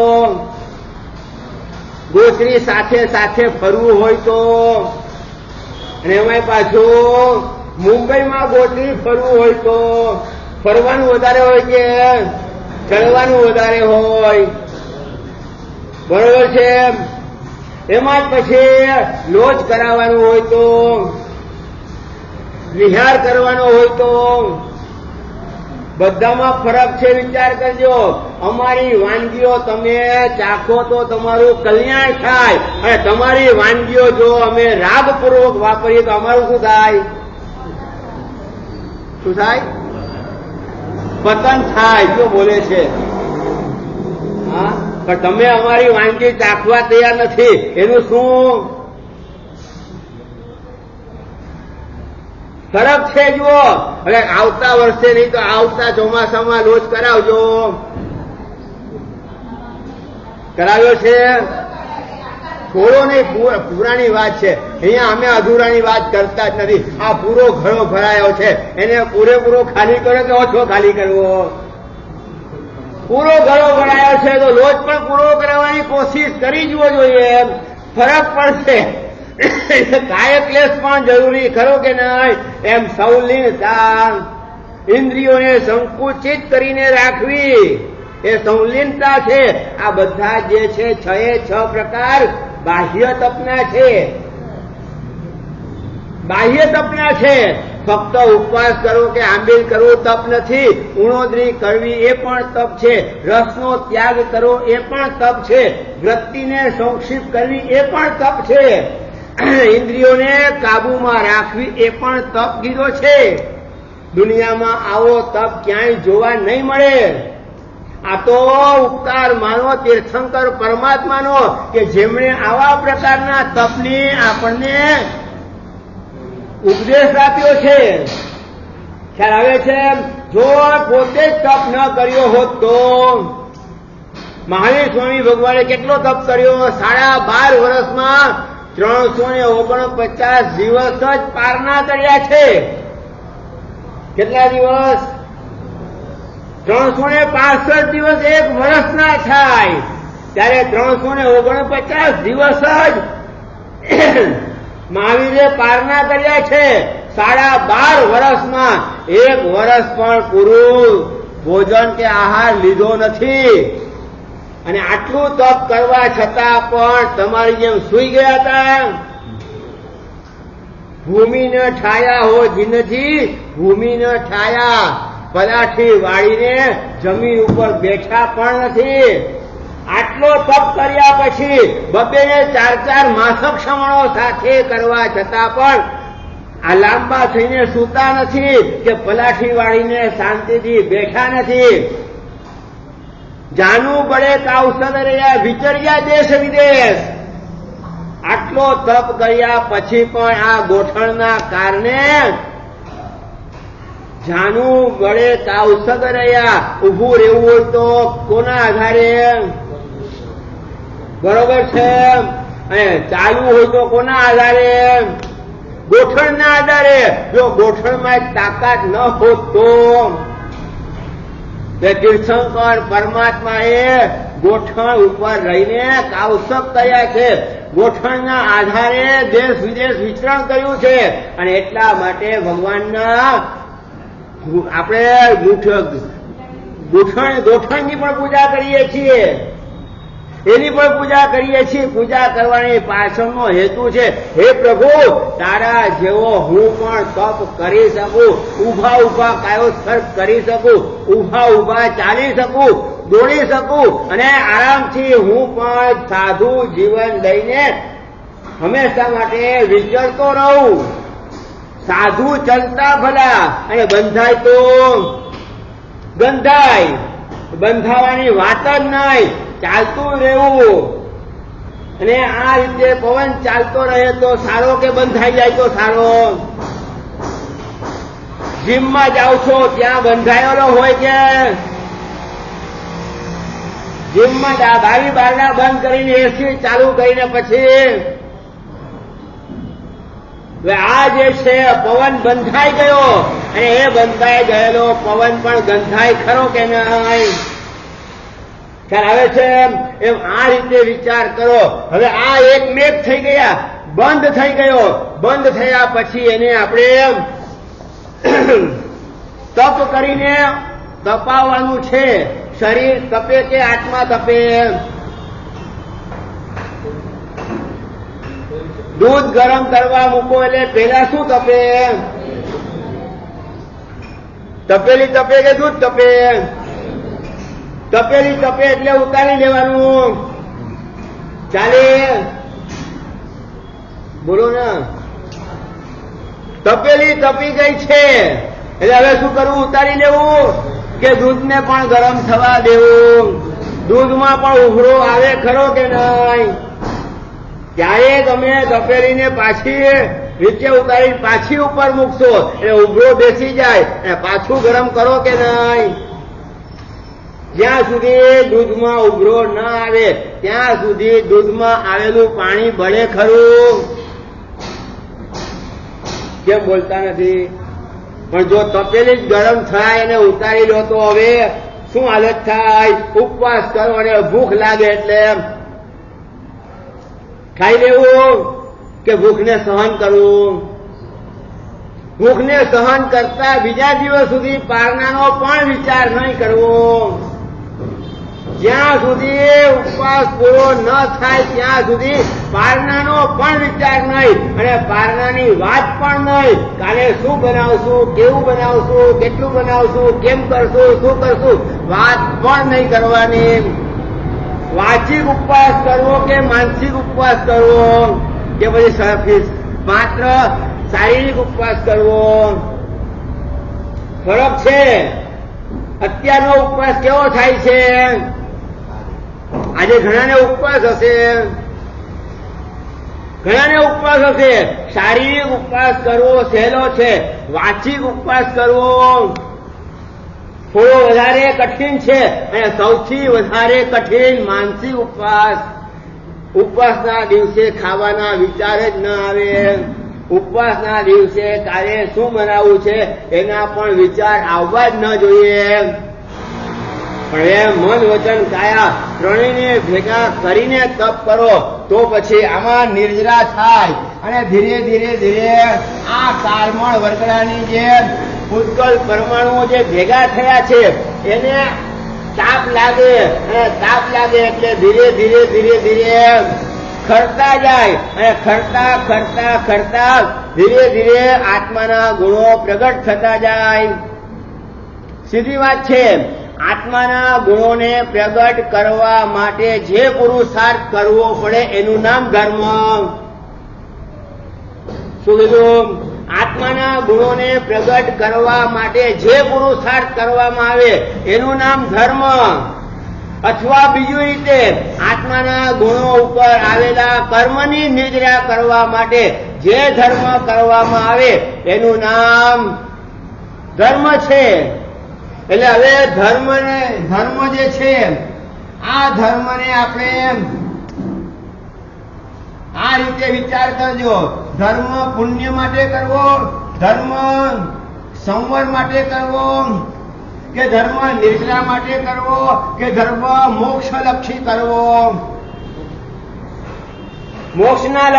ગોત્રી સાથે સાથે ફરવું હોય તો, અને એમાંય પાછું મુંબઈમાં ગોત્રી ફરવું હોય તો ફરવાનું વધારે હોય કે ચડવાનું વધારે હોય, બરોબર છે. એમાં જ પછી લોજ કરાવવાનું હોય તો, વિહાર કરવાનો હોય તો, બધામાં ફરક છે. વિચાર કરજો. અમારી વાનગીઓ તમે ચાખો તો તમારું કલ્યાણ થાય, અને તમારી વાનગીઓ જો અમે રાગપૂર્વક વાપરીએ તો અમારું શું થાય? શું થાય? પતન થાય. જો બોલે છે હા, પણ તમે અમારી વાનગી ચાખવા તૈયાર નથી, એનું શું ફરક છે? જુઓ, હવે આવતા વર્ષે નહીં તો આવતા ચોમાસામાં લોજ કરાવજો. કરાવ્યો છે? થોડો નહીં, પૂરાની વાત છે. અહીંયા અમે અધૂરાની વાત કરતા જ નથી. આ પૂરો ઘડો ભરાયો છે, એને પૂરેપૂરો ખાલી કરો કે ઓછો ખાલી કરવો? પૂરો ઘડો ભરાયો છે તો લોજ પણ પૂરો કરાવવાની કોશિશ કરી જવો જોઈએ. ફરક પડશે. કાય ક્લેશ પણ જરૂરી ખરો કે નહીં? એમ સંલિનતા, ઇન્દ્રિયોને સંકુચિત કરીને રાખવી એ સંલિનતા છે. આ બધા જે છે 6 પ્રકાર બાહ્ય તપના છે. બાહ્ય તપના છે. ફક્ત ઉપવાસ કરો કે આંબીલ કરવું તપ નથી. ઉણોદરી કરવી એ પણ તપ છે. રસનો ત્યાગ કરવો એ પણ તપ છે. વૃત્તિને સંક્ષિપ્ત કરવી એ પણ તપ છે. ઇન્દ્રિયોને કાબુમાં રાખવી એ પણ તપ કીધો છે. દુનિયામાં આવો તપ ક્યાંય જોવા નહીં મળે. આ તો ઉપકાર માનો તીર્થંકર પરમાત્માનો કે જેમણે આવા પ્રકારના તપની આપણને ઉપદેશ આપ્યો છે. ખ્યાલ આવે છે? જો પોતે જ તપ ન કર્યો હોત તો મહાવીર સ્વામી ભગવાને કેટલો તપ કર્યો? 12.5 વર્ષમાં 349 દિવસ જ પારના કર્યા છે. કેટલા દિવસ? 365 દિવસ એક વર્ષના થાય, ત્યારે 349 દિવસ જ મહાવીરે પારના કર્યા છે. 12.5 વર્ષમાં એક વર્ષ પણ પૂરું ભોજન કે આહાર લીધો નથી. અને આટલું તપ કરવા છતાં પણ તમારી જેમ સૂઈ ગયા હતા. ભૂમિને ઠાયા હો જીનજી, ભૂમિને ઠાયા. પલાઠી વાળીને જમીન ઉપર બેઠા પણ નથી. આટલો તપ કર્યા પછી 2-4 માસક શ્રમણો સાથે કરવા છતાં પણ આ લાંબા થઈને સૂતા નથી કે પલાઠી વાળીને શાંતિથી બેઠા નથી. જાનું બળે કાવસદ રહ્યા, વિચર્યા દેશ વિદેશ. આટલો તપ કર્યા પછી પણ આ ગોઠણના કારણે જાનું બળે કાવસદ રહ્યા. ઉભું રહેવું હોય તો કોના આધારે? બરોબર છે. અને ચાલવું હોય તો કોના આધારે? ગોઠણના આધારે. જો ગોઠણમાં તાકાત ન હોત તો તીર્થંકર પરમાત્માએ ગોઠણ ઉપર રહીને કાવસક કર્યા છે. ગોઠણના આધારે દેશ વિદેશ વિચરણ કર્યું છે. અને એટલા માટે ભગવાનના આપણે ગોઠણની પણ પૂજા કરીએ છીએ. એની પણ પૂજા કરીએ છીએ. પૂજા કરવાની પાછળનો હેતુ છે, હે પ્રભુ, તારા જેવો હું પણ તપ કરી શકું, ઉભા કાયોત્સર્ગ કરી શકું, ઉભા ચાલી શકું, દોડી શકું, અને આરામથી હું પણ સાધુ જીવન લઈને હંમેશા માટે વિચરતો રહું. સાધુ ચલતા ભલા, અને બંધાય તો ગંધાય. બંધાવાની વાત જ નહીં, ચાલતું રહેવું. અને આ રીતે પવન ચાલતો રહે તો સારો કે બંધાઈ જાય તો સારો? જીમમાં જાઓ છો ત્યાં બંધાયેલો હોય કે જીમમાં બારી બારણા બંધ કરીને એસી ચાલુ કરીને પછી આ જે છે પવન બંધાઈ ગયો, અને એ બંધાઈ ગયેલો પવન પણ ગંધાય ખરો કે નહીં? ખ્યાલ આવે છે? એમ આ રીતે વિચાર કરો. હવે આ એક મેઘ થઈ ગયા, બંધ થઈ ગયો. બંધ થયા પછી એને આપણે તપ કરીને તપાવવાનું છે. શરીર તપે કે આત્મા તપે? દૂધ ગરમ કરવા મૂકો એટલે પેલા શું તપે? તપેલી તપે કે દૂધ તપે? તપેલી તપે એટલે ઉતારી લેવાનું. ચાલે? બોલો ને. તપેલી તપી ગઈ છે એટલે હવે શું કરવું? ઉતારી લેવું કે દૂધને પણ ગરમ થવા દેવું? દૂધમાં પણ ઉભરો આવે ખરો કે નહીં? ત્યારે તમે તપેલીને પાછી નીચે ઉતારી પાછી ઉપર મૂકશો એટલે ઉભરો બેસી જાય અને પાછું ગરમ કરો કે નહીં? જ્યાં સુધી દૂધમાં ઉભરો ન આવે ત્યાં સુધી દૂધમાં આવેલું પાણી બળે ખરું? કેમ બોલતા નથી? પણ જો તપેલી જ ગરમ થાય અને ઉતારી લો તો હવે શું હાલત થાય? ઉપવાસ કરો અને ભૂખ લાગે એટલે ખાઈ લેવું કે ભૂખને સહન કરવું? ભૂખને સહન કરતા બીજા દિવસ સુધી પારણાનો પણ વિચાર નહીં કરવો. જ્યાં સુધી ઉપવાસ પૂરો ન થાય ત્યાં સુધી પારણાનો પણ વિચાર નહીં અને પારણાની વાત પણ નહીં. કાલે શું બનાવશું, કેવું બનાવશું, કેટલું બનાવશું, કેમ કરશું, શું કરશું, વાત પણ નહીં કરવાની. વાચિક ઉપવાસ કરવો કે માનસિક ઉપવાસ કરવો કે પછી માત્ર શારીરિક ઉપવાસ કરવો? ફરક છે. અત્યારનો ઉપવાસ કેવો થાય છે? આજે ઘણાને ઉપવાસ હશે, ઘણાને ઉપવાસ હશે. શારીરિક ઉપવાસ કરવો સહેલો છે, વાચિક ઉપવાસ કરવો થોડો વધારે કઠિન છે અને સૌથી વધારે કઠિન માનસિક ઉપવાસ. ઉપવાસના દિવસે ખાવાના વિચાર જ ન આવે. ઉપવાસના દિવસે કાલે શું બનાવવું છે એના પણ વિચાર આવવા જ ન જોઈએ. પણ એ મન વચન કાયા ત્રણેયને ભેગા કરીને તપ કરો તો પછી આમાં નિર્જરા થાય અને ધીરે ધીરે ધીરે આ કાળમળ વરગડાની જે પુષ્કળ પરમાણુઓ જે ભેગા થયા છે એને તાપ લાગે અને તાપ લાગે એટલે ધીરે ધીરે ધીરે ધીરે ખરતા જાય અને ખરતા ખરતા ખરતા ધીરે ધીરે આત્માના ગુણો પ્રગટ થતા જાય. સીધી વાત છે. આત્માના ગુણોને પ્રગટ કરવા માટે જે પુરુષાર્થ કરવો પડે એનું નામ ધર્મ. શું કીધું? આત્માના ગુણોને પ્રગટ કરવા માટે જે પુરુષાર્થ કરવામાં આવે એનું નામ ધર્મ. અથવા બીજી રીતે આત્માના ગુણો ઉપર આવેલા કર્મની નિદ્રા કરવા માટે જે ધર્મ કરવામાં આવે એનું નામ ધર્મ છે. એટલે હવે ધર્મ જે છે આ ધર્મને આપણે આ રીતે વિચાર કરજો. ધર્મ પુણ્ય માટે કરવો, ધર્મ સંવર માટે કરવો કે ધર્મ નિદ્રા માટે કરવો કે ધર્મ મોક્ષલક્ષી કરવો? મોક્ષના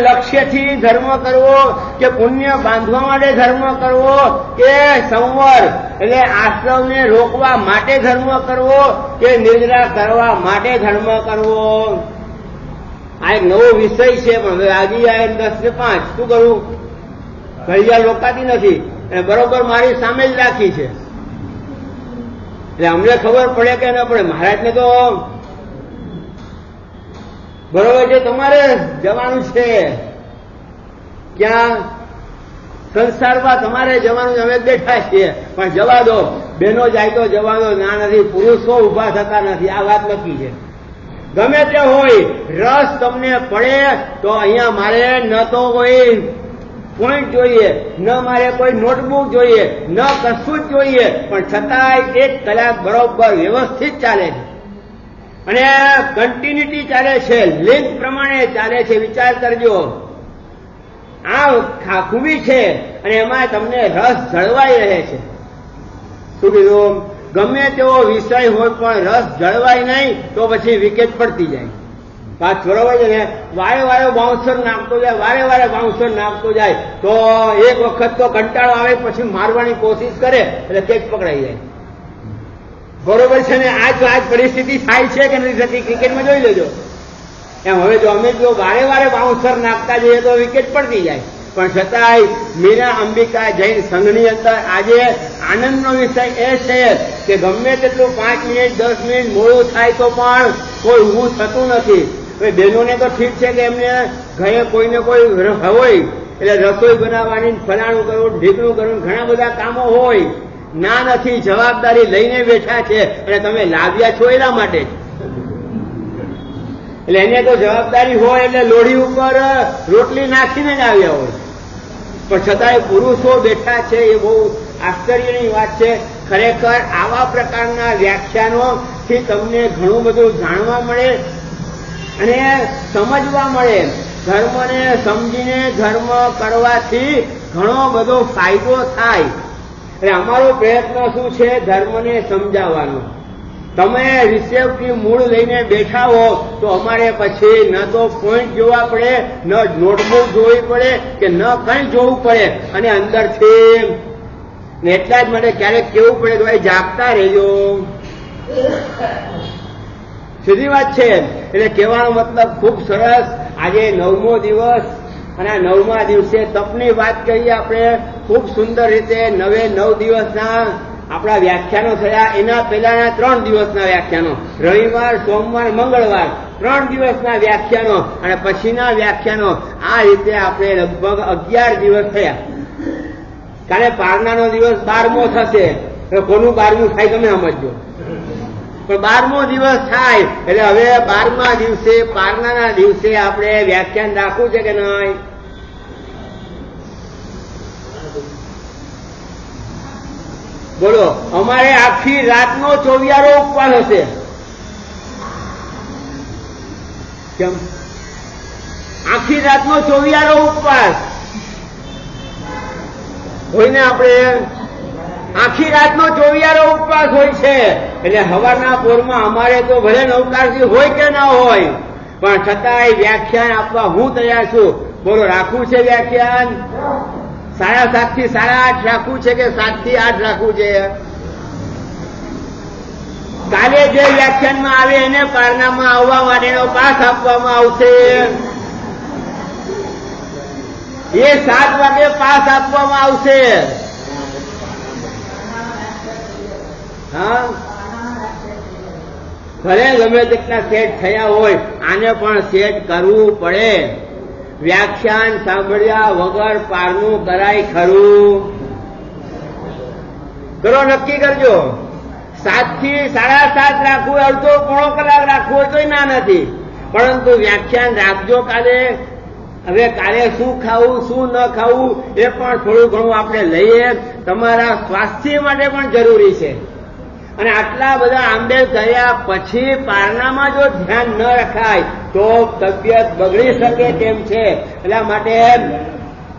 લક્ષ્યથી ધર્મ કરવો કે પુણ્ય બાંધવા માટે ધર્મ કરવો કે સંવર એટલે આશ્રમને રોકવા માટે ધર્મ કરવો કે નિદ્રા કરવા માટે ધર્મ કરવો? આ એક નવો વિષય છે પણ હવે આગી આ 10 ને 5 શું કરવું? ઘડિયાળ રોકાતી નથી અને બરોબર મારી સામે જ રાખી છે એટલે અમને ખબર પડે કે ન પડે. મહારાજને તો બરોબર છે. તમારે જવાનું છે ક્યાં? સંસારમાં તમારે જવાનું. અમે બેઠા છીએ પણ જવા દો. બહેનો જાય તો જવા દો, ના નથી. પુરુષો ઉભા થતા નથી. આ વાત નક્કી છે. ગમે તે હોય, રસ તમને પડે તો અહીંયા મારે ન તો કોઈ પોઈન્ટ જોઈએ, ન મારે કોઈ નોટબુક જોઈએ, ન કશું જ જોઈએ, પણ છતાંય 1 કલાક બરોબર વ્યવસ્થિત ચાલે છે અને કન્ટિન્યુટી ચાલે છે, લિંક પ્રમાણે ચાલે છે. વિચાર કરજો. આ ખૂબી છે અને એમાં તમને રસ જળવાઈ રહે છે. શું કીધું? ગમે તેવો વિષય હોય પણ રસ જળવાય નહીં તો પછી વિકેટ પડતી જાય. વાત બરોબર છે ને? વારે વારે બાઉન્સર નાખતો જાય, વારે વારે બાઉન્સર નાખતો જાય તો એક વખત તો કંટાળો આવે પછી મારવાની કોશિશ કરે એટલે કેચ પકડાઈ જાય. બરોબર છે ને? આજ પરિસ્થિતિ થાય છે કે નથી થતી ક્રિકેટમાં જોઈ લેજો. એમ હવે જો અમે જો વારે વારે બાઉન્સર નાખતા જઈએ તો વિકેટ પડતી જાય, પણ છતાંય મીરા અંબિકા જૈન સંઘની અંદર આજે આનંદનો વિષય એ છે કે ગમે તેટલું 5 મિનિટ 10 મિનિટ મોડું થાય તો પણ કોઈ ઊભું થતું નથી. હવે બહેનોને તો ઠીક છે કે એમને ઘરે કોઈને કોઈ હોય એટલે રસોઈ બનાવવાની, ફલાણું કરવું, ઢીકણું કરવું, ઘણા બધા કામો હોય. ના નથી, જવાબદારી લઈને બેઠા છે અને તમે લાવ્યા છો એના માટે. એટલે એને તો જવાબદારી હોય એટલે લોઢી ઉપર રોટલી નાખીને જ આવ્યા હોય, પણ છતાંય પુરુષો બેઠા છે એ બહુ આશ્ચર્યની વાત છે. ખરેખર આવા પ્રકારના વ્યાખ્યાનોથી તમને ઘણું બધું જાણવા મળે અને સમજવા મળે. ધર્મને સમજીને ધર્મ કરવાથી ઘણો બધો ફાયદો થાય. એટલે અમારો પ્રયત્ન શું છે? ધર્મને સમજાવવાનો. તમે રિસેપ્ટની મૂળ લઈને બેઠા હો તો અમારે પછી ન તો પોઈન્ટ જોવા પડે, ન નોટબુક જોવી પડે કે ન કંઈ જોવું પડે. અને અંદરથી એટલા જ માટે ક્યારેક કેવું પડે કે ભાઈ જાગતા રહેજો. સીધી વાત છે. એટલે કહેવાનો મતલબ ખૂબ સરસ. આજે 9મો દિવસ અને આ 9મા દિવસે તપની વાત કરીએ આપણે. ખૂબ સુંદર રીતે 9 દિવસના આપણા વ્યાખ્યાનો થયા. એના પહેલાના 3 દિવસના વ્યાખ્યાનો, રવિવાર, સોમવાર, મંગળવાર, 3 દિવસના વ્યાખ્યાનો અને પછીના વ્યાખ્યાનો. આ રીતે આપણે લગભગ 11 દિવસ થયા. કાલે પારણાનો દિવસ 12મો થશે. કોનું 12મું થાય તમે સમજો. પણ 12મો દિવસ થાય એટલે હવે 12મા દિવસે, પારણાના દિવસે આપણે વ્યાખ્યાન રાખવું છે કે નહીં? બોલો. અમારે આખી રાતનો 24 ઉપવાસ હશે. કેમ? આખી રાતનો 24 ઉપવાસ હોય ને? આપણે આખી રાતનો 24 ઉપવાસ હોય છે. એટલે સવારના પોરમાં અમારે તો ભલે નવકારથી હોય કે ના હોય, પણ છતાંય વ્યાખ્યાન આપવા હું તૈયાર છું. બોલો, રાખવું છે વ્યાખ્યાન? 7:30 થી 8:30 રાખવું છે કે 7 થી 8 રાખવું છે? કાલે જે વ્યાખ્યાનમાં આવે એને પારણામાં આવવા માટેનો પાસ આપવામાં આવશે. એ 7 વાગે પાસ આપવામાં આવશે. હા, ભલે ગમે તેટલા સેટ થયા હોય, આને પણ સેટ કરવું પડે. વ્યાખ્યાન સાંભળ્યા વગર પારનું કરાય ખરું? કરો, નક્કી કરજો. 7 થી 7:30 રાખવું, અડધો પોણો કલાક રાખવું હોય તો ના નથી, પરંતુ વ્યાખ્યાન રાખજો કાલે. હવે કાલે શું ખાવું શું ન ખાવું એ પણ થોડું ઘણું આપણે લઈએ. તમારા સ્વાસ્થ્ય માટે પણ જરૂરી છે. અને આટલા બધા આંબેલ કર્યા પછી પારણામાં જો ધ્યાન ન રખાય તો તબિયત બગડી શકે તેમ છે. એટલા માટે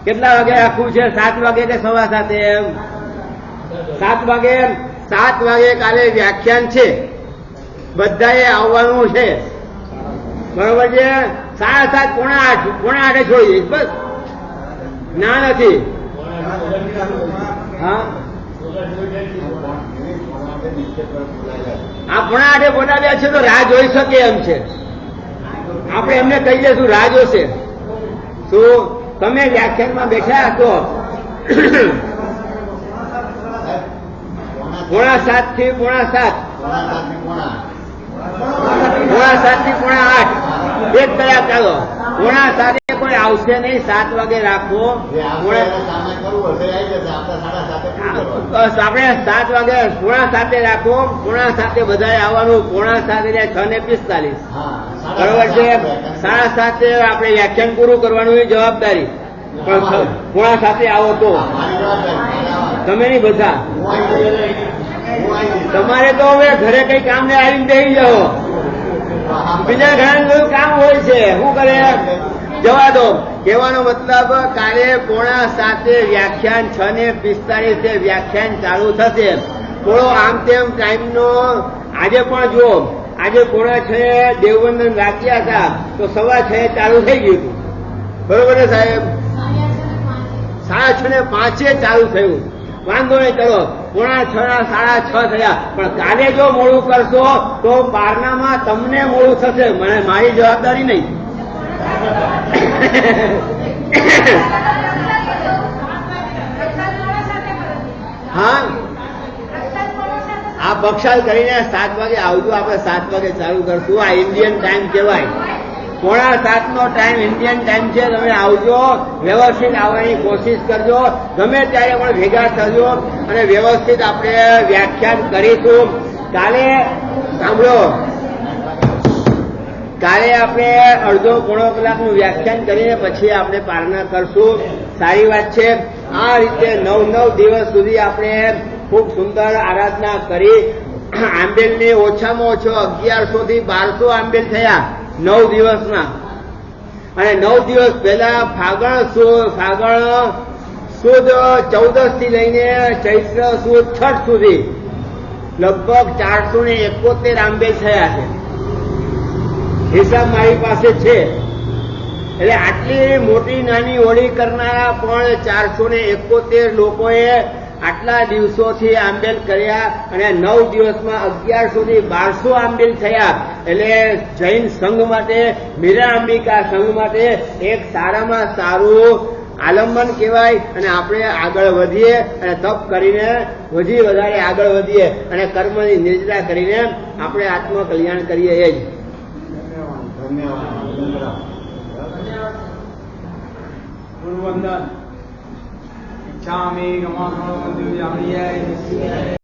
કેટલા વાગે રાખવું છે? 7 વાગે કે 7:15? 7 વાગે. 7 વાગે કાલે વ્યાખ્યાન છે. બધાએ આવવાનું છે. બરોબર છે? 7:30, 7:45 છોડી દઈશ બસ. ના નથી. હા, આ 7:45 બોલાવ્યા છે તો રાહ જોઈ શકે એમ છે. આપણે એમને કહી દઈશું રાહ જોશે. શું તમે વ્યાખ્યાનમાં બેઠા હતો? 7:45 થી 7:45, 7:45 થી 8:45 એક કલાક ચાલો. 7:45 કોઈ આવશે નહીં. 7 વાગે રાખો. બસ આપણે 7 વાગે 7:45 રાખો. 7:45 બધાએ આવવાનું. 7:45 6:45 બરોબર છે? 7:30 આપણે વ્યાખ્યાન પૂરું કરવાનું એ જવાબદારી. પણ 7:45 આવો તો તમે નહીં બધા. તમારે તો હવે ઘરે કઈ કામ ને આવીને બેસી જાઓ. બીજા ઘણા બધું કામ હોય છે. શું કરે? જવા દો. કહેવાનો મતલબ કાલે 7:45 વ્યાખ્યાન, 6:45 વ્યાખ્યાન ચાલુ થશે. થોડો આમ તેમ ટાઈમનો આજે પણ જુઓ. આજે 6:45 દેવવંદન રાખ્યા હતા તો 6:15 ચાલુ થઈ ગયું હતું. બરોબર ને સાહેબ? 6:05 ચાલુ થયું. વાંધો નહીં, ચલો પોણા 6:30 થયા. પણ કાલે જો મોડું કરશો તો પારનામાં તમને મોડું થશે, મને મારી જવાબદારી નહીં. હા, આ બક્ષાલ કરીને 7 વાગે આવજો. આપણે 7 વાગે ચાલુ કરશું. આ ઇન્ડિયન ટાઈમ કહેવાય. 6:45 ટાઈમ ઇન્ડિયન ટાઈમ છે. તમે આવજો, વ્યવસ્થિત આવવાની કોશિશ કરજો. ગમે ત્યારે પણ ભેગા થજો અને વ્યવસ્થિત આપણે વ્યાખ્યાન કરીશું. કાલે સાંભળો, કાલે આપણે અડધો પોણો કલાકનું વ્યાખ્યાન કરીને પછી આપણે પારણા કરશું. સારી વાત છે. આ રીતે 9 દિવસ સુધી આપણે ખૂબ સુંદર આરાધના કરી. આંબેલની ઓછામાં ઓછો 1100 થી 1200 આંબેલ થયા 9 દિવસમાં. અને 9 દિવસ પહેલા ફાગણ સુદ 14 થી લઈને ચૈત્ર સુદ 6 સુધી લગભગ 471 આંબેલ થયા છે. હિસાબ મારી પાસે છે. એટલે આટલી મોટી નાની હોળી કરનારા પણ 471 લોકોએ આટલા દિવસોથી આંબેલ કર્યા અને 9 દિવસમાં 1100 થી 1200 આંબેલ થયા. એટલે જૈન સંઘ માટે, મીરા અંબિકા સંઘ માટે એક સારામાં સારું આલંબન કહેવાય. અને આપણે આગળ વધીએ અને તપ કરીને વધારે આગળ વધીએ અને કર્મની નિર્જરા કરીને આપણે આત્મકલ્યાણ કરીએ. એ જ ગુરુવંદન ઈચ્છામિ ગમામિ